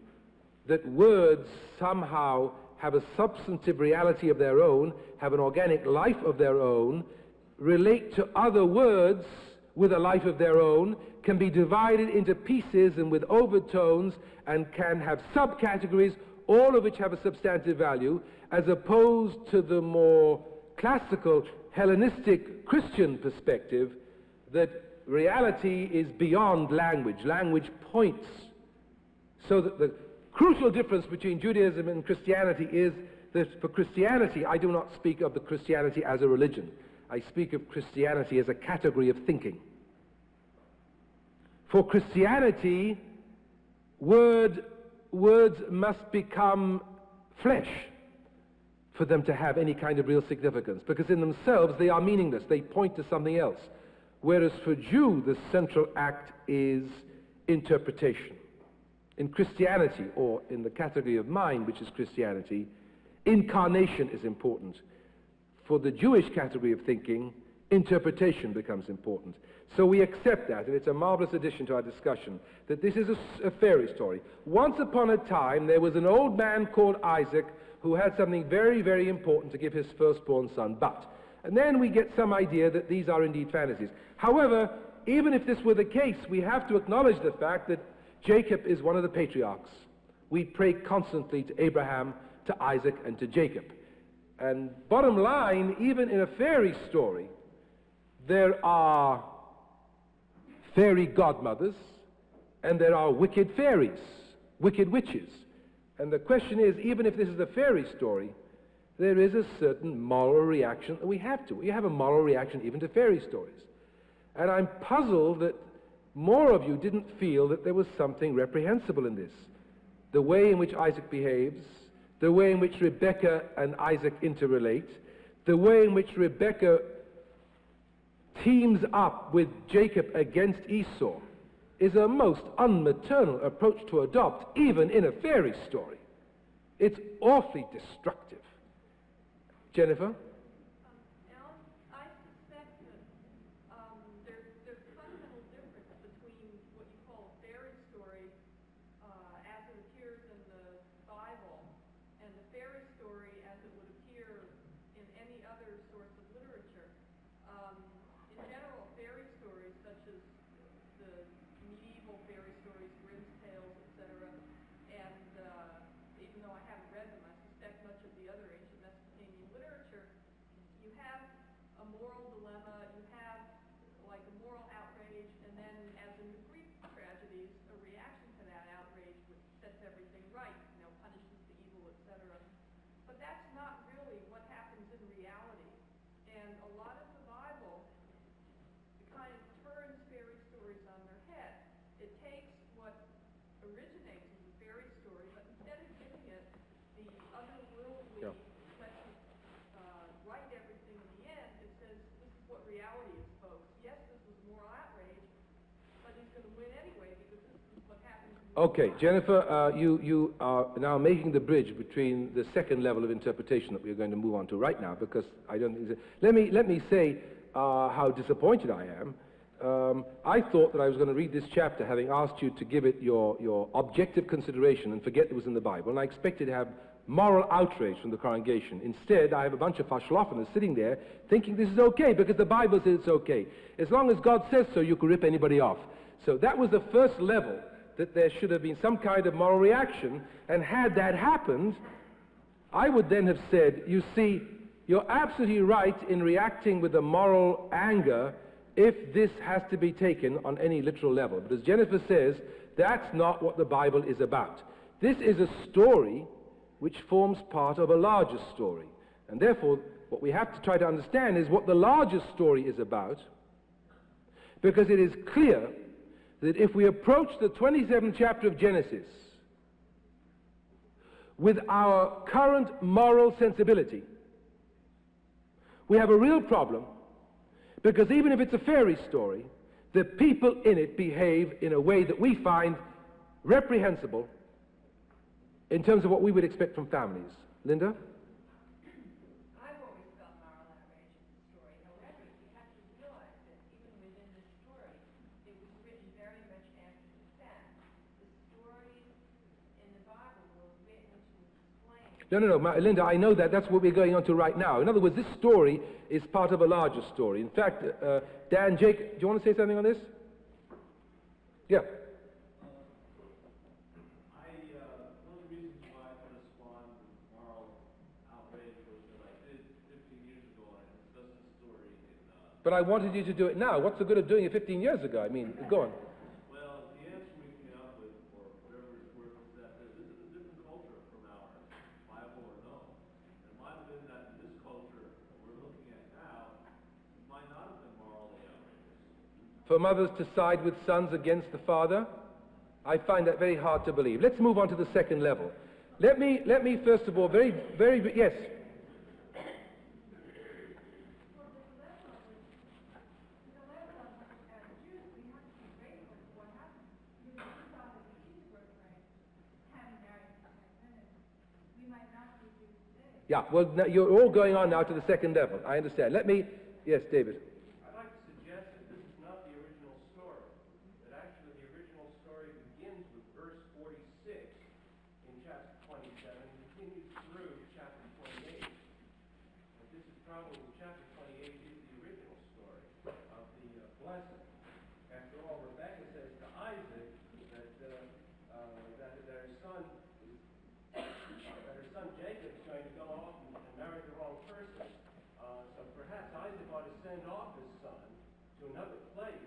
that words somehow have a substantive reality of their own, have an organic life of their own, relate to other words with a life of their own, can be divided into pieces and with overtones, and can have subcategories, all of which have a substantive value, as opposed to the more classical Hellenistic Christian perspective that reality is beyond language. Language points So that the crucial difference between Judaism and Christianity is that for Christianity, I do not speak of the Christianity as a religion. I speak of Christianity as a category of thinking. For Christianity, words must become flesh for them to have any kind of real significance, because in themselves they are meaningless. They point to something else. Whereas for Jew, the central act is interpretation. In Christianity, or in the category of mind, which is Christianity, incarnation is important. For the Jewish category of thinking, interpretation becomes important. So we accept that, and it's a marvelous addition to our discussion, that this is a fairy story. Once upon a time, there was an old man called Isaac who had something very, very important to give his firstborn son, but. And then we get some idea that these are indeed fantasies. However, even if this were the case, we have to acknowledge the fact that Jacob is one of the patriarchs. We pray constantly to Abraham, to Isaac, and to Jacob. And bottom line, even in a fairy story, there are fairy godmothers, and there are wicked fairies, wicked witches. And the question is, even if this is a fairy story, there is a certain moral reaction that we have to. We have a moral reaction even to fairy stories. And I'm puzzled that more of you didn't feel that there was something reprehensible in this. The way in which Isaac behaves, the way in which Rebekah and Isaac interrelate, the way in which Rebekah teams up with Jacob against Esau, is a most unmaternal approach to adopt, even in a fairy story. It's awfully destructive. Jennifer? Alan, I suspect that there's a fundamental difference between what you call a fairy story as it appears in the Bible and the fairy story as it would appear in any other source of literature. In general, fairy stories such as the medieval fairy stories, Grimm's Tales, etc., and even though I haven't read them, I suspect much of the other ancient Mesopotamian literature, you have a moral dilemma, you have like a moral outrage, and then, as in the Greek tragedies, a reaction to that outrage which sets everything right, punishes the evil, etc. But that's not really what happens in reality. And a lot of the Bible kind of turns fairy stories on their head. It takes what originates as a fairy story, but instead of giving it the otherworldly, let's right everything in the end, it says, this is what reality is, folks. Yes, this was moral outrage, but he's going to win anyway because this is what happens in the Okay, Jennifer, you are now making the bridge between the second level of interpretation that we're going to move on to right now, because I don't think... Let me say how disappointed I am. I thought that I was going to read this chapter having asked you to give it your objective consideration and forget it was in the Bible, and I expected to have moral outrage from the congregation. Instead, I have a bunch of fashlofaners sitting there thinking this is okay because the Bible says it's okay. As long as God says so, you can rip anybody off. So that was the first level, that there should have been some kind of moral reaction, and had that happened, I would then have said, you see, you're absolutely right in reacting with a moral anger if this has to be taken on any literal level. But as Jennifer says, that's not what the Bible is about. This is a story which forms part of a larger story. And therefore, what we have to try to understand is what the larger story is about, because it is clear that if we approach the 27th chapter of Genesis with our current moral sensibility, we have a real problem, because even if it's a fairy story, the people in it behave in a way that we find reprehensible in terms of what we would expect from families. Linda? I've always felt moral outrage in the story. However, you have to realize that even within this story, it was written very much after the fact. The stories in the Bible were written to explain. No, Linda, I know that. That's what we're going on to right now. In other words, this story is part of a larger story. In fact, Dan, Jake, do you want to say something on this? Yeah. One of the reasons why I respond with moral outrage was that I did 15 years ago, and I discussed the story in... But I wanted you to do it now. What's the good of doing it 15 years ago? I mean, go on. Well, the answer we came up with, or whatever is worth for mothers to side with sons against the father? I find that very hard to believe. Let's move on to the second level. Let me first of all, yes. Yeah, well, now you're all going on now to the second level. I understand. Yes, David. I'd like to suggest that this is not the original story. That actually the original story begins with verse 46 in chapter 27 and continues through chapter 28. But this is probably, chapter 28 is the original story of the blessing. After all, Rebecca says to Isaac that her son Jacob is going to go off and marry the wrong person. So perhaps Isaac ought to send off his son to another place,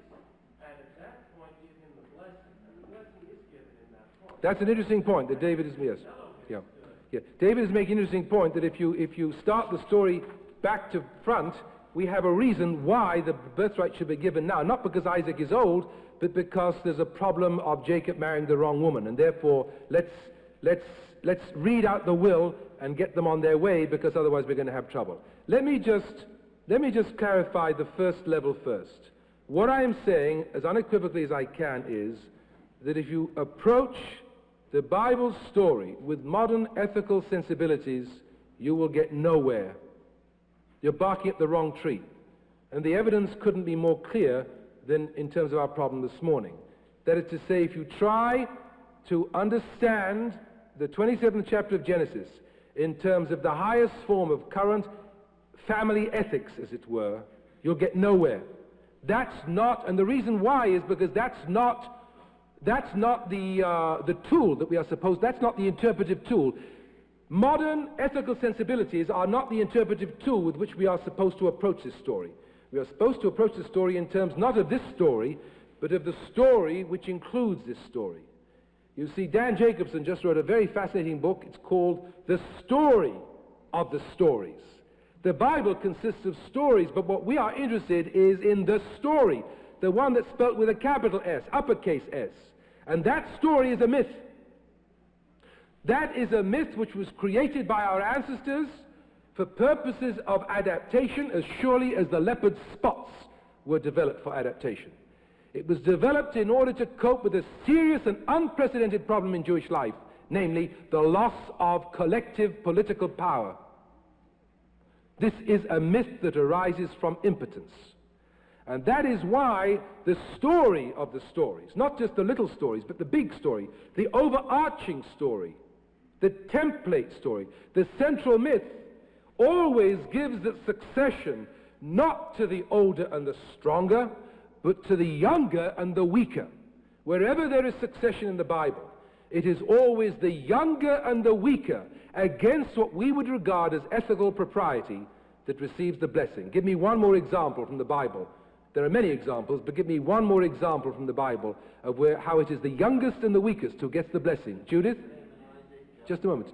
and at that point give him the blessing. And the blessing is given in that point. That's an interesting point that David is, yes. Yeah. David is making an interesting point that if you start the story back to front, we have a reason why the birthright should be given now. Not because Isaac is old, but because there's a problem of Jacob marrying the wrong woman. And therefore, let's read out the will and get them on their way, because otherwise we're going to have trouble. Let me just clarify the first level first. What I am saying, as unequivocally as I can, is that if you approach the Bible story with modern ethical sensibilities, you will get nowhere. You're barking up the wrong tree. And the evidence couldn't be more clear than in terms of our problem this morning. That is to say, if you try to understand the 27th chapter of Genesis in terms of the highest form of current family ethics, as it were, you'll get nowhere. That's not, and the reason why is because that's not the tool that we are supposed, that's not the interpretive tool. Modern ethical sensibilities are not the interpretive tool with which we are supposed to approach this story. We are supposed to approach the story in terms not of this story, but of the story which includes this story. You see, Dan Jacobson just wrote a very fascinating book. It's called The Story of the Stories. The Bible consists of stories, but what we are interested is in the story, the one that's spelt with a capital S, uppercase S. And that story is a myth. That is a myth which was created by our ancestors for purposes of adaptation, as surely as the leopard spots were developed for adaptation. It was developed in order to cope with a serious and unprecedented problem in Jewish life, namely the loss of collective political power. This is a myth that arises from impotence. And that is why the story of the stories, not just the little stories, but the big story, the overarching story, the template story, the central myth, always gives its succession not to the older and the stronger, but to the younger and the weaker. Wherever there is succession in the Bible, it is always the younger and the weaker against what we would regard as ethical propriety that receives the blessing. Give me one more example from the Bible. There are many examples, but give me one more example from the Bible of how it is the youngest and the weakest who gets the blessing. Judith? Just a moment.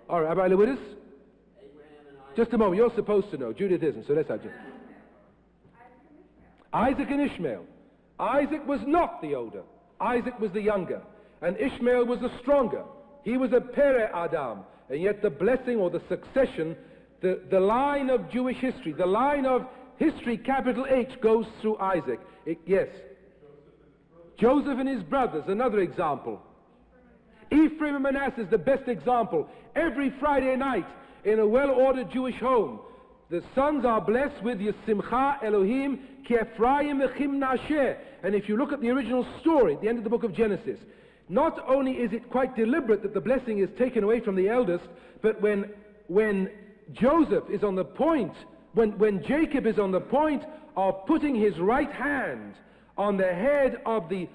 All right, Rabbi Lewis? Just a moment. You're supposed to know. Judith isn't, so let's have Judith. Isaac and Ishmael. Isaac was not the older. Isaac was the younger. And Ishmael was the stronger. He was a Pere Adam. And yet the blessing or the succession, the line of Jewish history, the line of history, capital H, goes through Isaac. Yes. Joseph and his brothers, another example. Ephraim and Manasseh is the best example. Every Friday night in a well-ordered Jewish home, the sons are blessed with Yisimcha Elohim ki Ephraim echim nasher. And if you look at the original story at the end of the book of Genesis, not only is it quite deliberate that the blessing is taken away from the eldest, but when Joseph is on the point, when Jacob is on the point of putting his right hand on the head of the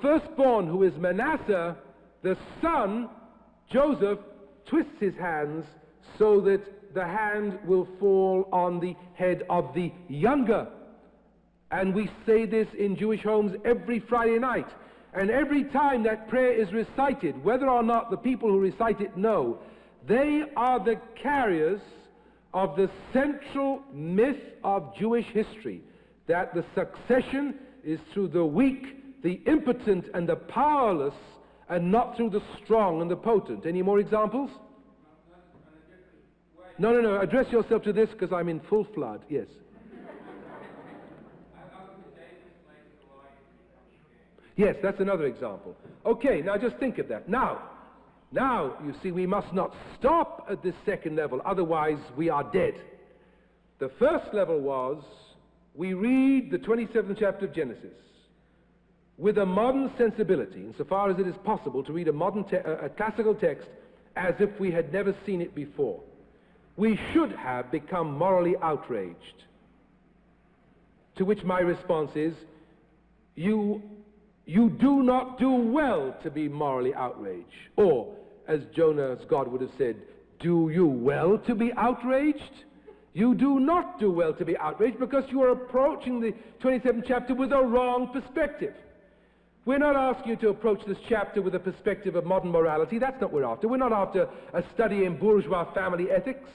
firstborn, who is Manasseh, the son, Joseph, twists his hands so that the hand will fall on the head of the younger. And we say this in Jewish homes every Friday night. And every time that prayer is recited, whether or not the people who recite it know, they are the carriers of the central myth of Jewish history, that the succession is through the weak, the impotent, and the powerless, and not through the strong and the potent. Any more examples? No. Address yourself to this because I'm in full flood. Yes. Yes, that's another example. Okay, now just think of that. Now, you see, we must not stop at this second level, otherwise we are dead. The first level was, we read the 27th chapter of Genesis with a modern sensibility, insofar as it is possible to read a classical text as if we had never seen it before. We should have become morally outraged. To which my response is, you do not do well to be morally outraged. Or, as Jonah's God would have said, do you well to be outraged? You do not do well to be outraged because you are approaching the 27th chapter with a wrong perspective. We're not asking you to approach this chapter with a perspective of modern morality. That's not what we're after. We're not after a study in bourgeois family ethics.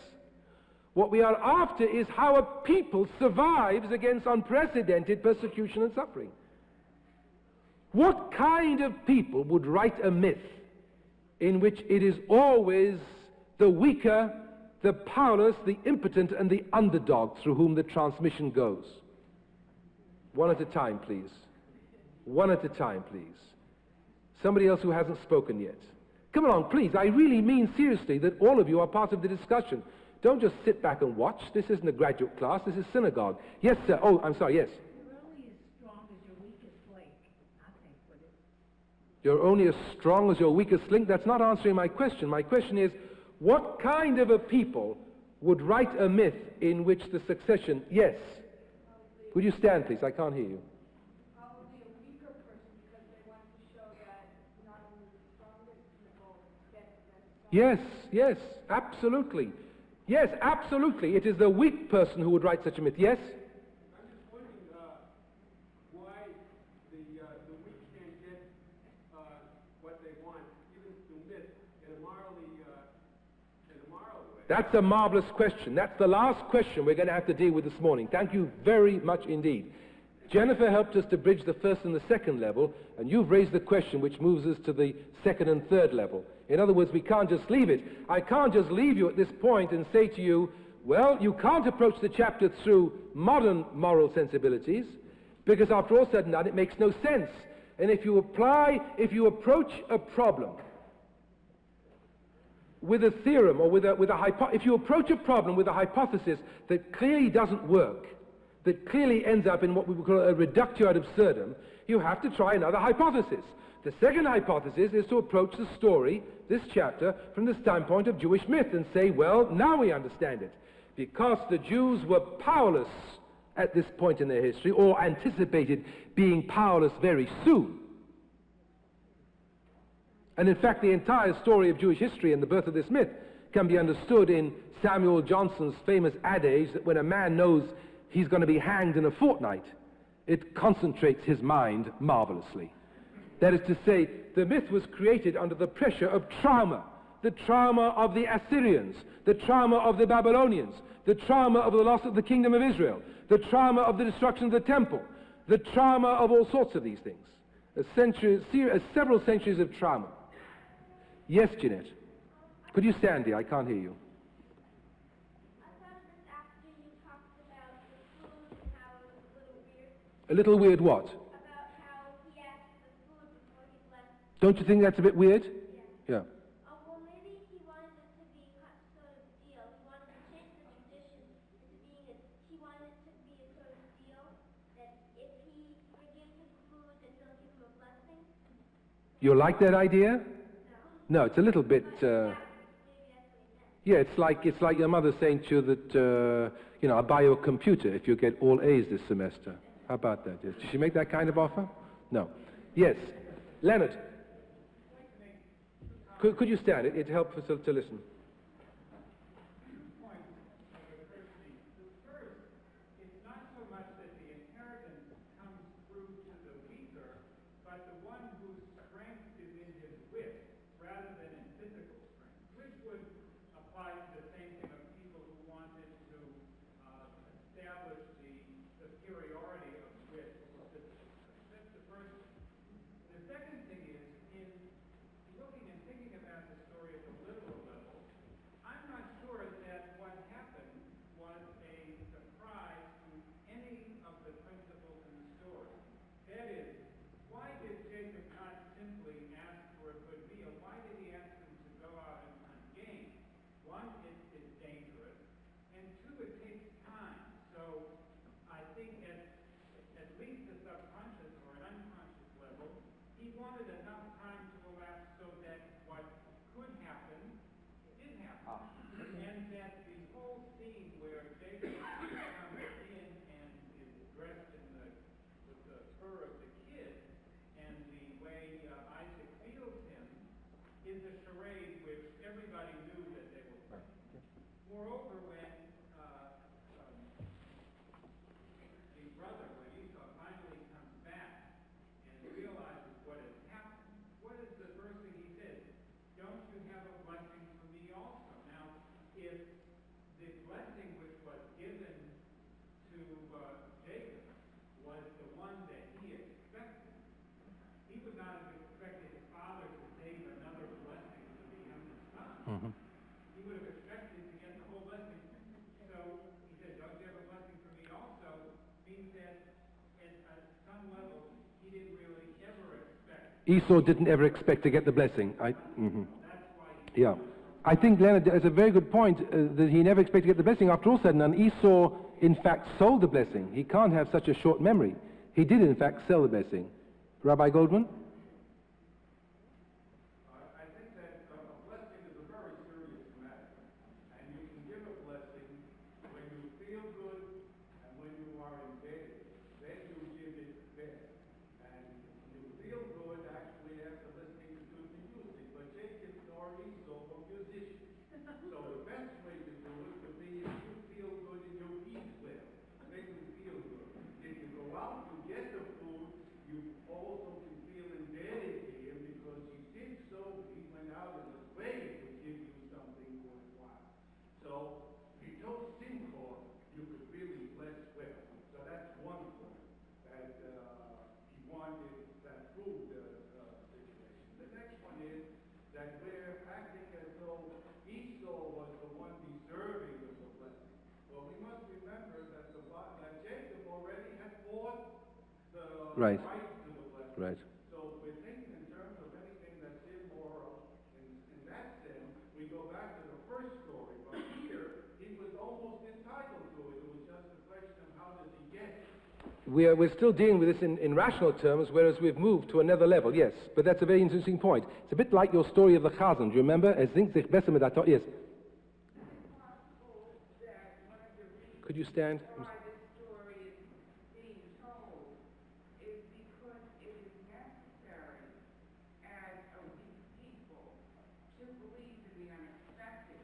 What we are after is how a people survives against unprecedented persecution and suffering. What kind of people would write a myth in which it is always the weaker, the powerless, the impotent, and the underdog through whom the transmission goes? One at a time, please. One at a time, please. Somebody else who hasn't spoken yet. Come along, please. I really mean seriously that all of you are part of the discussion. Don't just sit back and watch. This isn't a graduate class. This is synagogue. Yes, sir. Oh, I'm sorry. Yes. You're only as strong as your weakest link. That's not answering my question. My question is, what kind of a people would write a myth in which the succession... Yes. Would you stand, please? I can't hear you. Probably a weaker person because they want to show that not only the strongest people get that. Yes, absolutely. Yes, absolutely. It is the weak person who would write such a myth. Yes? I'm just wondering why the weak can't get what they want, even through myth, in a moral way. That's a marvelous question. That's the last question we're going to have to deal with this morning. Thank you very much indeed. Jennifer helped us to bridge the first and the second level, and you've raised the question which moves us to the second and third level. In other words, we can't just leave it. I can't just leave you at this point and say to you, well, you can't approach the chapter through modern moral sensibilities, because after all said and done, it makes no sense. And if you approach a problem with a theorem or if you approach a problem with a hypothesis that clearly doesn't work, that clearly ends up in what we would call a reductio ad absurdum, you have to try another hypothesis. The second hypothesis is to approach the story, this chapter, from the standpoint of Jewish myth and say, well, now we understand it. Because the Jews were powerless at this point in their history, or anticipated being powerless very soon. And in fact, the entire story of Jewish history and the birth of this myth can be understood in Samuel Johnson's famous adage that when a man knows he's going to be hanged in a fortnight, it concentrates his mind marvelously. That is to say, the myth was created under the pressure of trauma. The trauma of the Assyrians, the trauma of the Babylonians, the trauma of the loss of the kingdom of Israel, the trauma of the destruction of the temple, the trauma of all sorts of these things. Several centuries of trauma. Yes, Jeanette. Could you stand here? I can't hear you. I thought this after you talked about the food and how it was a little weird. A little weird what? About how he asked the food before he blessed. Don't you think that's a bit weird? Yeah. Well, maybe he wanted it to be sort of deal. He wanted to change the tradition into being he wanted it to be a sort of deal that if he forgives him food, then he'll give him a blessing. You like that idea? No, it's a little bit... Yeah, it's like your mother saying to you that, I'll buy you a computer if you get all A's this semester. How about that? Did she make that kind of offer? No. Yes. Leonard. Could you stand? It helps us to listen. Establish the superiority Moreover, when the brother, when Esau finally comes back and realizes what has happened, what is the first thing he says? Don't you have a blessing for me also? Now, if the blessing which was given to Jacob was the one that he expected, he would not have expected his father to save another blessing for the youngest son. He would have expected to get the whole blessing. So he said, don't you have a blessing for me also? Means that at some level, he didn't really ever expect. Esau didn't ever expect to get the blessing. That's why he Yeah. I think, Leonard, that's a very good point, that he never expected to get the blessing. After all said and done, Esau, in fact, sold the blessing. He can't have such a short memory. He did, in fact, sell the blessing. Rabbi Goldman? I think that a blessing is a very serious matter. And you can give a blessing when you feel good and when you are in bed. Then you give it best. And you feel good actually after listening to good music. But Jacob nor Esau were musicians. So the best way to do it would be if you feel good and you eat well. Make you feel good. If you go out to get the food, you also can feel indebted to him because he did so. He went out of his way to give you something worthwhile. So if you don't think on, you could really bless well. So that's one point that he wanted that food situation. The next one is that we're acting as though Esau was the one deserving of the blessing. Well, we must remember that Jacob already had bought the Right. right to the blessing. Right. So we're thinking in terms of anything that's immoral. In that sense, we go back to the first story. But here, he was almost entitled to it. It was just a question of how does he get it. We're still dealing with this in rational terms, whereas we've moved to another level, yes. But that's a very interesting point. It's a bit like your story of the Chazan. Do you remember? Es singt sich besser mit der Yes. Is it possible that one of the reasons Could you stand? why this story is being told is because it is necessary as a weak people to believe in the unexpected,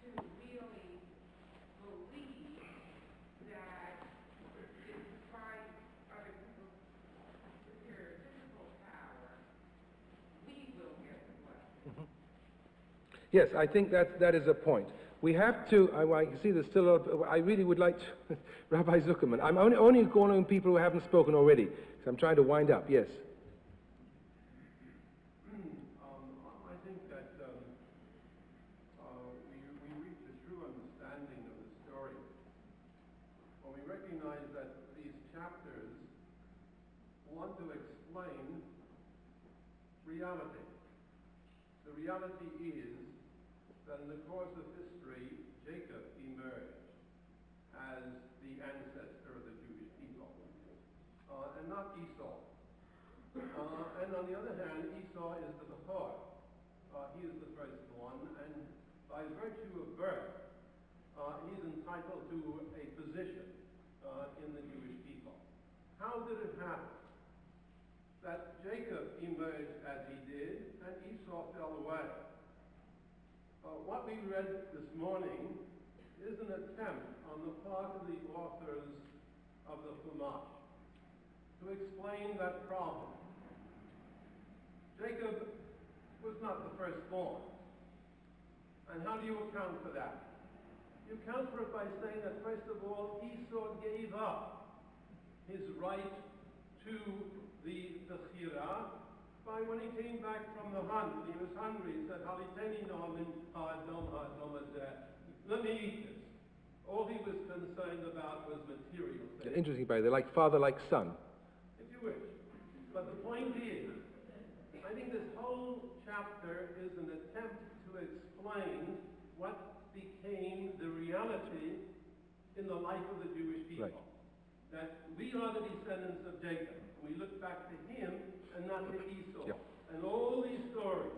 to really believe that despite other people's superior physical power, we will get the blessing. Yes, I think that is a point. We have to, I can see there's still a lot of, I really would like to, Rabbi Zuckerman, I'm only going on people who haven't spoken already, because I'm trying to wind up, yes. I think that we reach a true understanding of the story when we recognize that these chapters want to explain reality. The reality is that in the course of history, Jacob emerged as the ancestor of the Jewish people, and not Esau. And on the other hand, Esau is the Bechor. He is the firstborn, and by virtue of birth, he's entitled to a position in the Jewish people. How did it happen that Jacob emerged as he did, and Esau fell away? What we read this morning is an attempt on the part of the authors of the Chumash to explain that problem. Jacob was not the firstborn. And how do you account for that? You account for it by saying that, first of all, Esau gave up his right to the Chira by when he came back from the hunt. He was hungry. He said, Haliteni nomin ha'adom let me eat this. All he was concerned about was material things. Interesting, Barry. They're like father, like son. If you wish. But the point is, I think this whole chapter is an attempt to explain what became the reality in the life of the Jewish people. Right. That we are the descendants of Jacob. We look back to him and not to Esau. Yep. And all these stories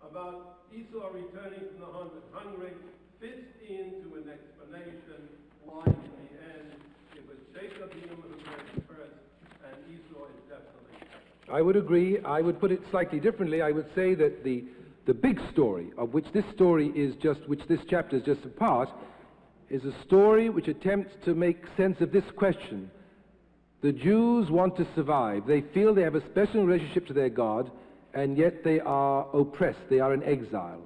about Esau returning from the hunt hungry fits into an explanation why in the end it was Jacob who emerged first and Esau is definitely second. I would agree. I would put it slightly differently. I would say that the The big story, of which this chapter is just a part, is a story which attempts to make sense of this question. The Jews want to survive. They feel they have a special relationship to their God, and yet they are oppressed. They are in exile.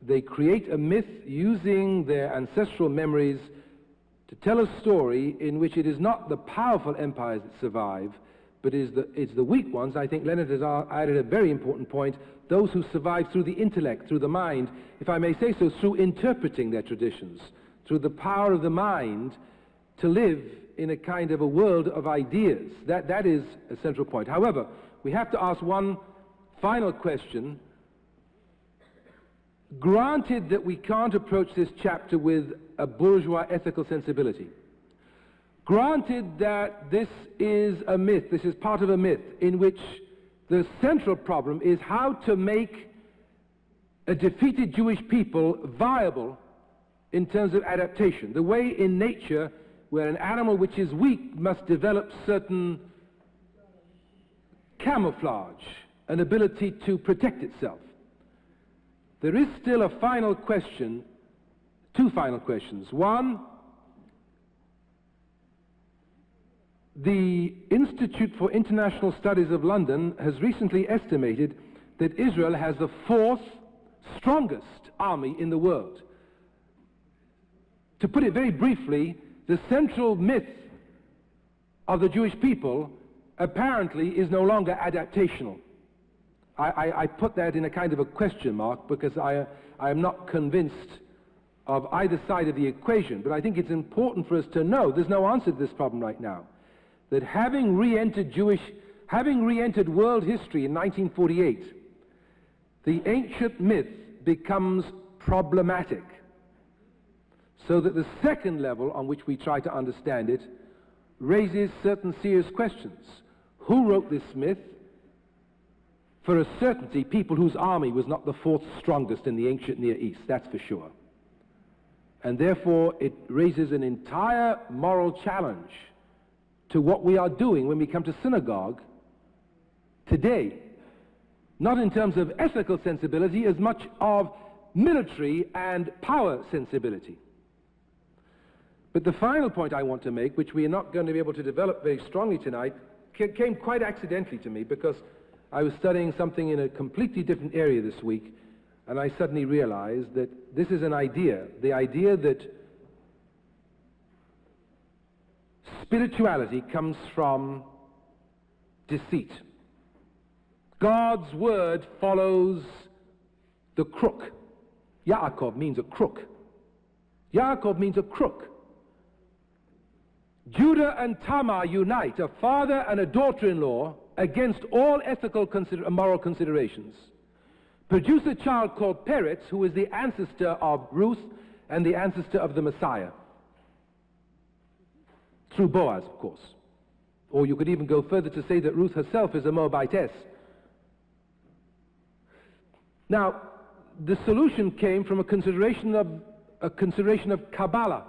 They create a myth using their ancestral memories to tell a story in which it is not the powerful empires that survive, but it's the weak ones. I think Leonard has added a very important point, those who survive through the intellect, through the mind, if I may say so, through interpreting their traditions, through the power of the mind to live in a kind of a world of ideas. That is a central point. However, we have to ask one final question. Granted that we can't approach this chapter with a bourgeois ethical sensibility, granted that this is a myth, this is part of a myth in which the central problem is how to make a defeated Jewish people viable in terms of adaptation. The way in nature where an animal which is weak must develop certain camouflage, an ability to protect itself. There is still a final question, two final questions. One, the Institute for International Studies of London has recently estimated that Israel has the fourth strongest army in the world. To put it very briefly, the central myth of the Jewish people apparently is no longer adaptational. I put that in a kind of a question mark because I am not convinced of either side of the equation, but I think it's important for us to know there's no answer to this problem right now. That having re-entered world history in 1948, the ancient myth becomes problematic. So that the second level on which we try to understand it raises certain serious questions. Who wrote this myth? For a certainty, people whose army was not the fourth strongest in the ancient Near East, that's for sure. And therefore, it raises an entire moral challenge to what we are doing when we come to synagogue today. Not in terms of ethical sensibility as much of military and power sensibility. But the final point I want to make, which we are not going to be able to develop very strongly tonight, came quite accidentally to me because I was studying something in a completely different area this week, and I suddenly realized that this is an idea, the idea that spirituality comes from deceit. God's word follows the crook. Yaakov means a crook. Yaakov means a crook. Judah and Tamar unite, a father and a daughter-in-law, against all ethical moral considerations. Produce a child called Peretz, who is the ancestor of Ruth and the ancestor of the Messiah. Through Boaz, of course. Or you could even go further to say that Ruth herself is a Moabitess. Now, the solution came from a consideration of Kabbalah.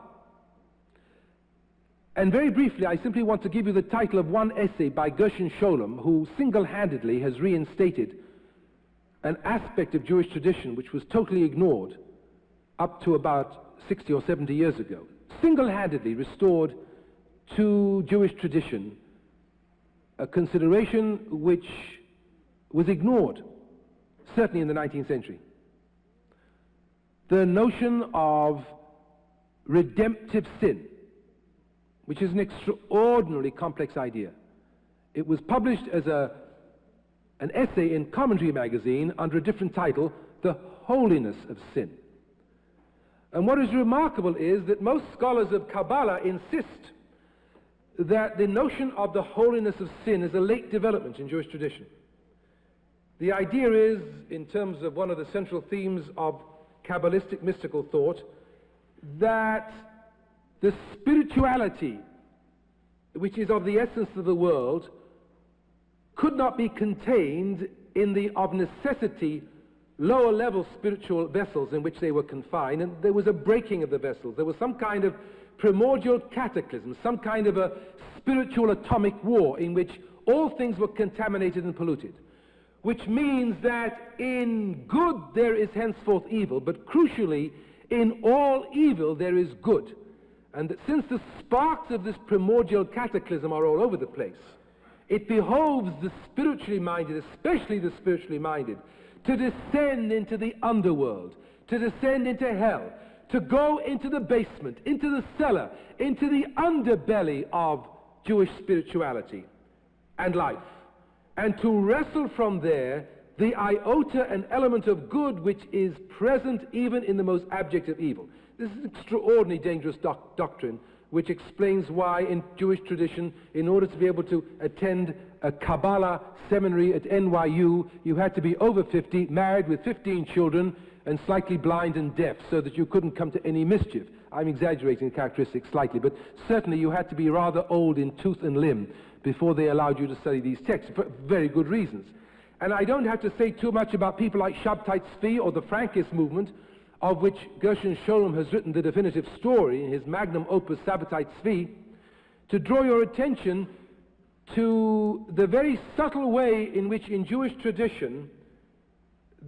And very briefly, I simply want to give you the title of one essay by Gershon Scholem, who single-handedly has reinstated an aspect of Jewish tradition which was totally ignored up to about 60 or 70 years ago. Single-handedly restored to Jewish tradition a consideration which was ignored, certainly in the 19th century. The notion of redemptive sin, which is an extraordinarily complex idea. It was published as an essay in Commentary magazine under a different title, The Holiness of Sin. And what is remarkable is that most scholars of Kabbalah insist that the notion of the holiness of sin is a late development in Jewish tradition. The idea is, in terms of one of the central themes of Kabbalistic mystical thought, that the spirituality, which is of the essence of the world, could not be contained in the, of necessity, lower level spiritual vessels in which they were confined, and there was a breaking of the vessels. There was some kind of primordial cataclysm, some kind of a spiritual atomic war in which all things were contaminated and polluted. which means that in good there is henceforth evil, but crucially, in all evil there is good. And that since the sparks of this primordial cataclysm are all over the place, it behoves the spiritually minded, especially the spiritually minded, to descend into the underworld, to descend into hell, to go into the basement, into the cellar, into the underbelly of Jewish spirituality and life, and to wrestle from there the iota and element of good which is present even in the most abject of evil. This is an extraordinarily dangerous doctrine, which explains why in Jewish tradition, in order to be able to attend a Kabbalah seminary at NYU, you had to be over 50, married with 15 children, and slightly blind and deaf, so that you couldn't come to any mischief. I'm exaggerating the characteristics slightly, but certainly you had to be rather old in tooth and limb before they allowed you to study these texts, for very good reasons. And I don't have to say too much about people like Shabtai Tzvi or the Frankist movement, of which Gershon Scholem has written the definitive story in his magnum opus Sabbatai Tzvi, to draw your attention to the very subtle way in which in Jewish tradition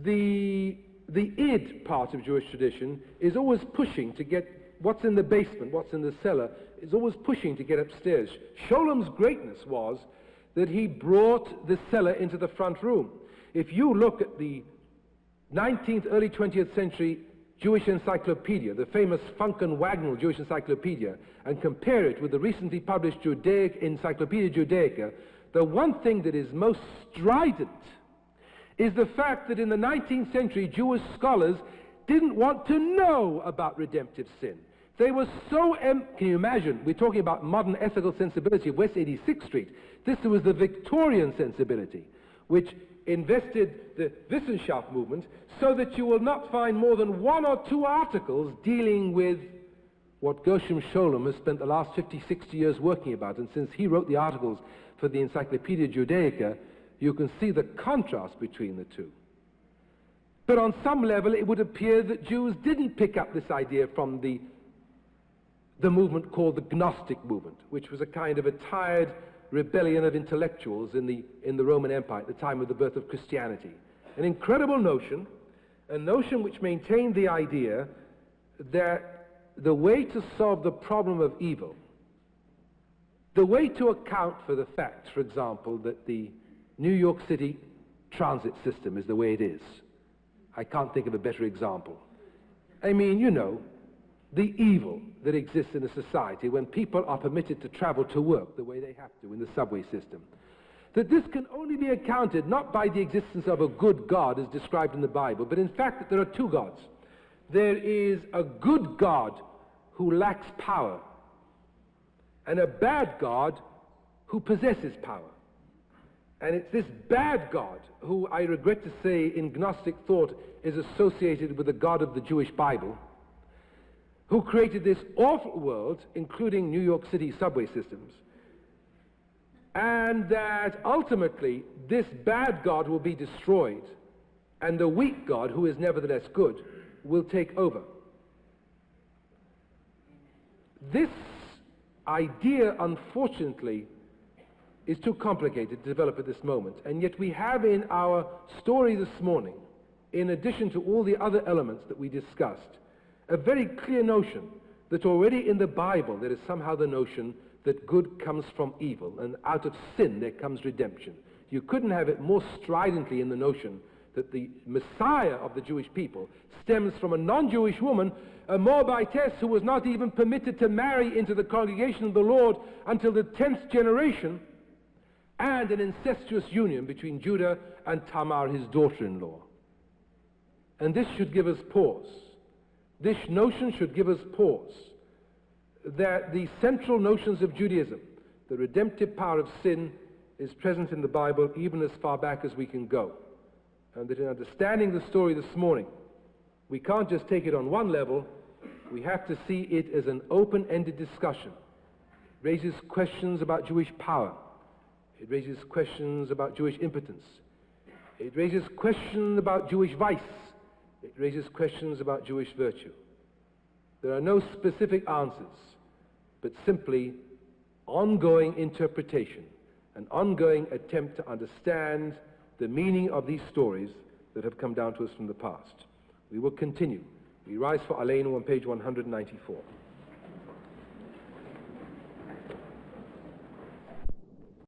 the id part of Jewish tradition is always pushing to get what's in the basement, what's in the cellar, is always pushing to get upstairs. Scholem's greatness was that he brought the cellar into the front room. If you look at the 19th, early 20th century Jewish encyclopedia, the famous Funken-Wagnall Jewish encyclopedia, and compare it with the recently published Encyclopedia Judaica, the one thing that is most strident is the fact that in the 19th century Jewish scholars didn't want to know about redemptive sin. They were so can you imagine, we're talking about modern ethical sensibility of West 86th Street. This was the Victorian sensibility, which invested the Wissenschaft movement so that you will not find more than 1 or 2 articles dealing with what Gershom Scholem has spent the last 50, 60 years working about. And since he wrote the articles for the Encyclopedia Judaica, you can see the contrast between the two. But on some level, it would appear that Jews didn't pick up this idea from the movement called the Gnostic movement, which was a kind of a tired rebellion of intellectuals in the Roman Empire at the time of the birth of Christianity. An incredible notion, a notion which maintained the idea that the way to solve the problem of evil, the way to account for the fact, for example, that the New York City transit system is the way it is. I can't think of a better example. I mean, you know, the evil that exists in a society when people are permitted to travel to work the way they have to in the subway system. That this can only be accounted not by the existence of a good God as described in the Bible, but in fact that there are 2 gods. There is a good God who lacks power, and a bad God who possesses power. And it's this bad God who, I regret to say, in Gnostic thought is associated with the God of the Jewish Bible, who created this awful world, including New York City subway systems, and that ultimately this bad God will be destroyed, and the weak God, who is nevertheless good, will take over. This idea, unfortunately, is too complicated to develop at this moment, and yet we have in our story this morning, in addition to all the other elements that we discussed, a very clear notion that already in the Bible there is somehow the notion that good comes from evil, and out of sin there comes redemption. You couldn't have it more stridently in the notion that the Messiah of the Jewish people stems from a non-Jewish woman, a Moabitess who was not even permitted to marry into the congregation of the Lord until the 10th generation, and an incestuous union between Judah and Tamar, his daughter-in-law. And this should give us pause. This notion should give us pause that the central notions of Judaism, the redemptive power of sin, is present in the Bible even as far back as we can go. And that in understanding the story this morning, we can't just take it on one level, we have to see it as an open-ended discussion. It raises questions about Jewish power. It raises questions about Jewish impotence. It raises questions about Jewish vice. It raises questions about Jewish virtue. There are no specific answers, but simply ongoing interpretation, an ongoing attempt to understand the meaning of these stories that have come down to us from the past. We will continue. We rise for Aleinu on page 194.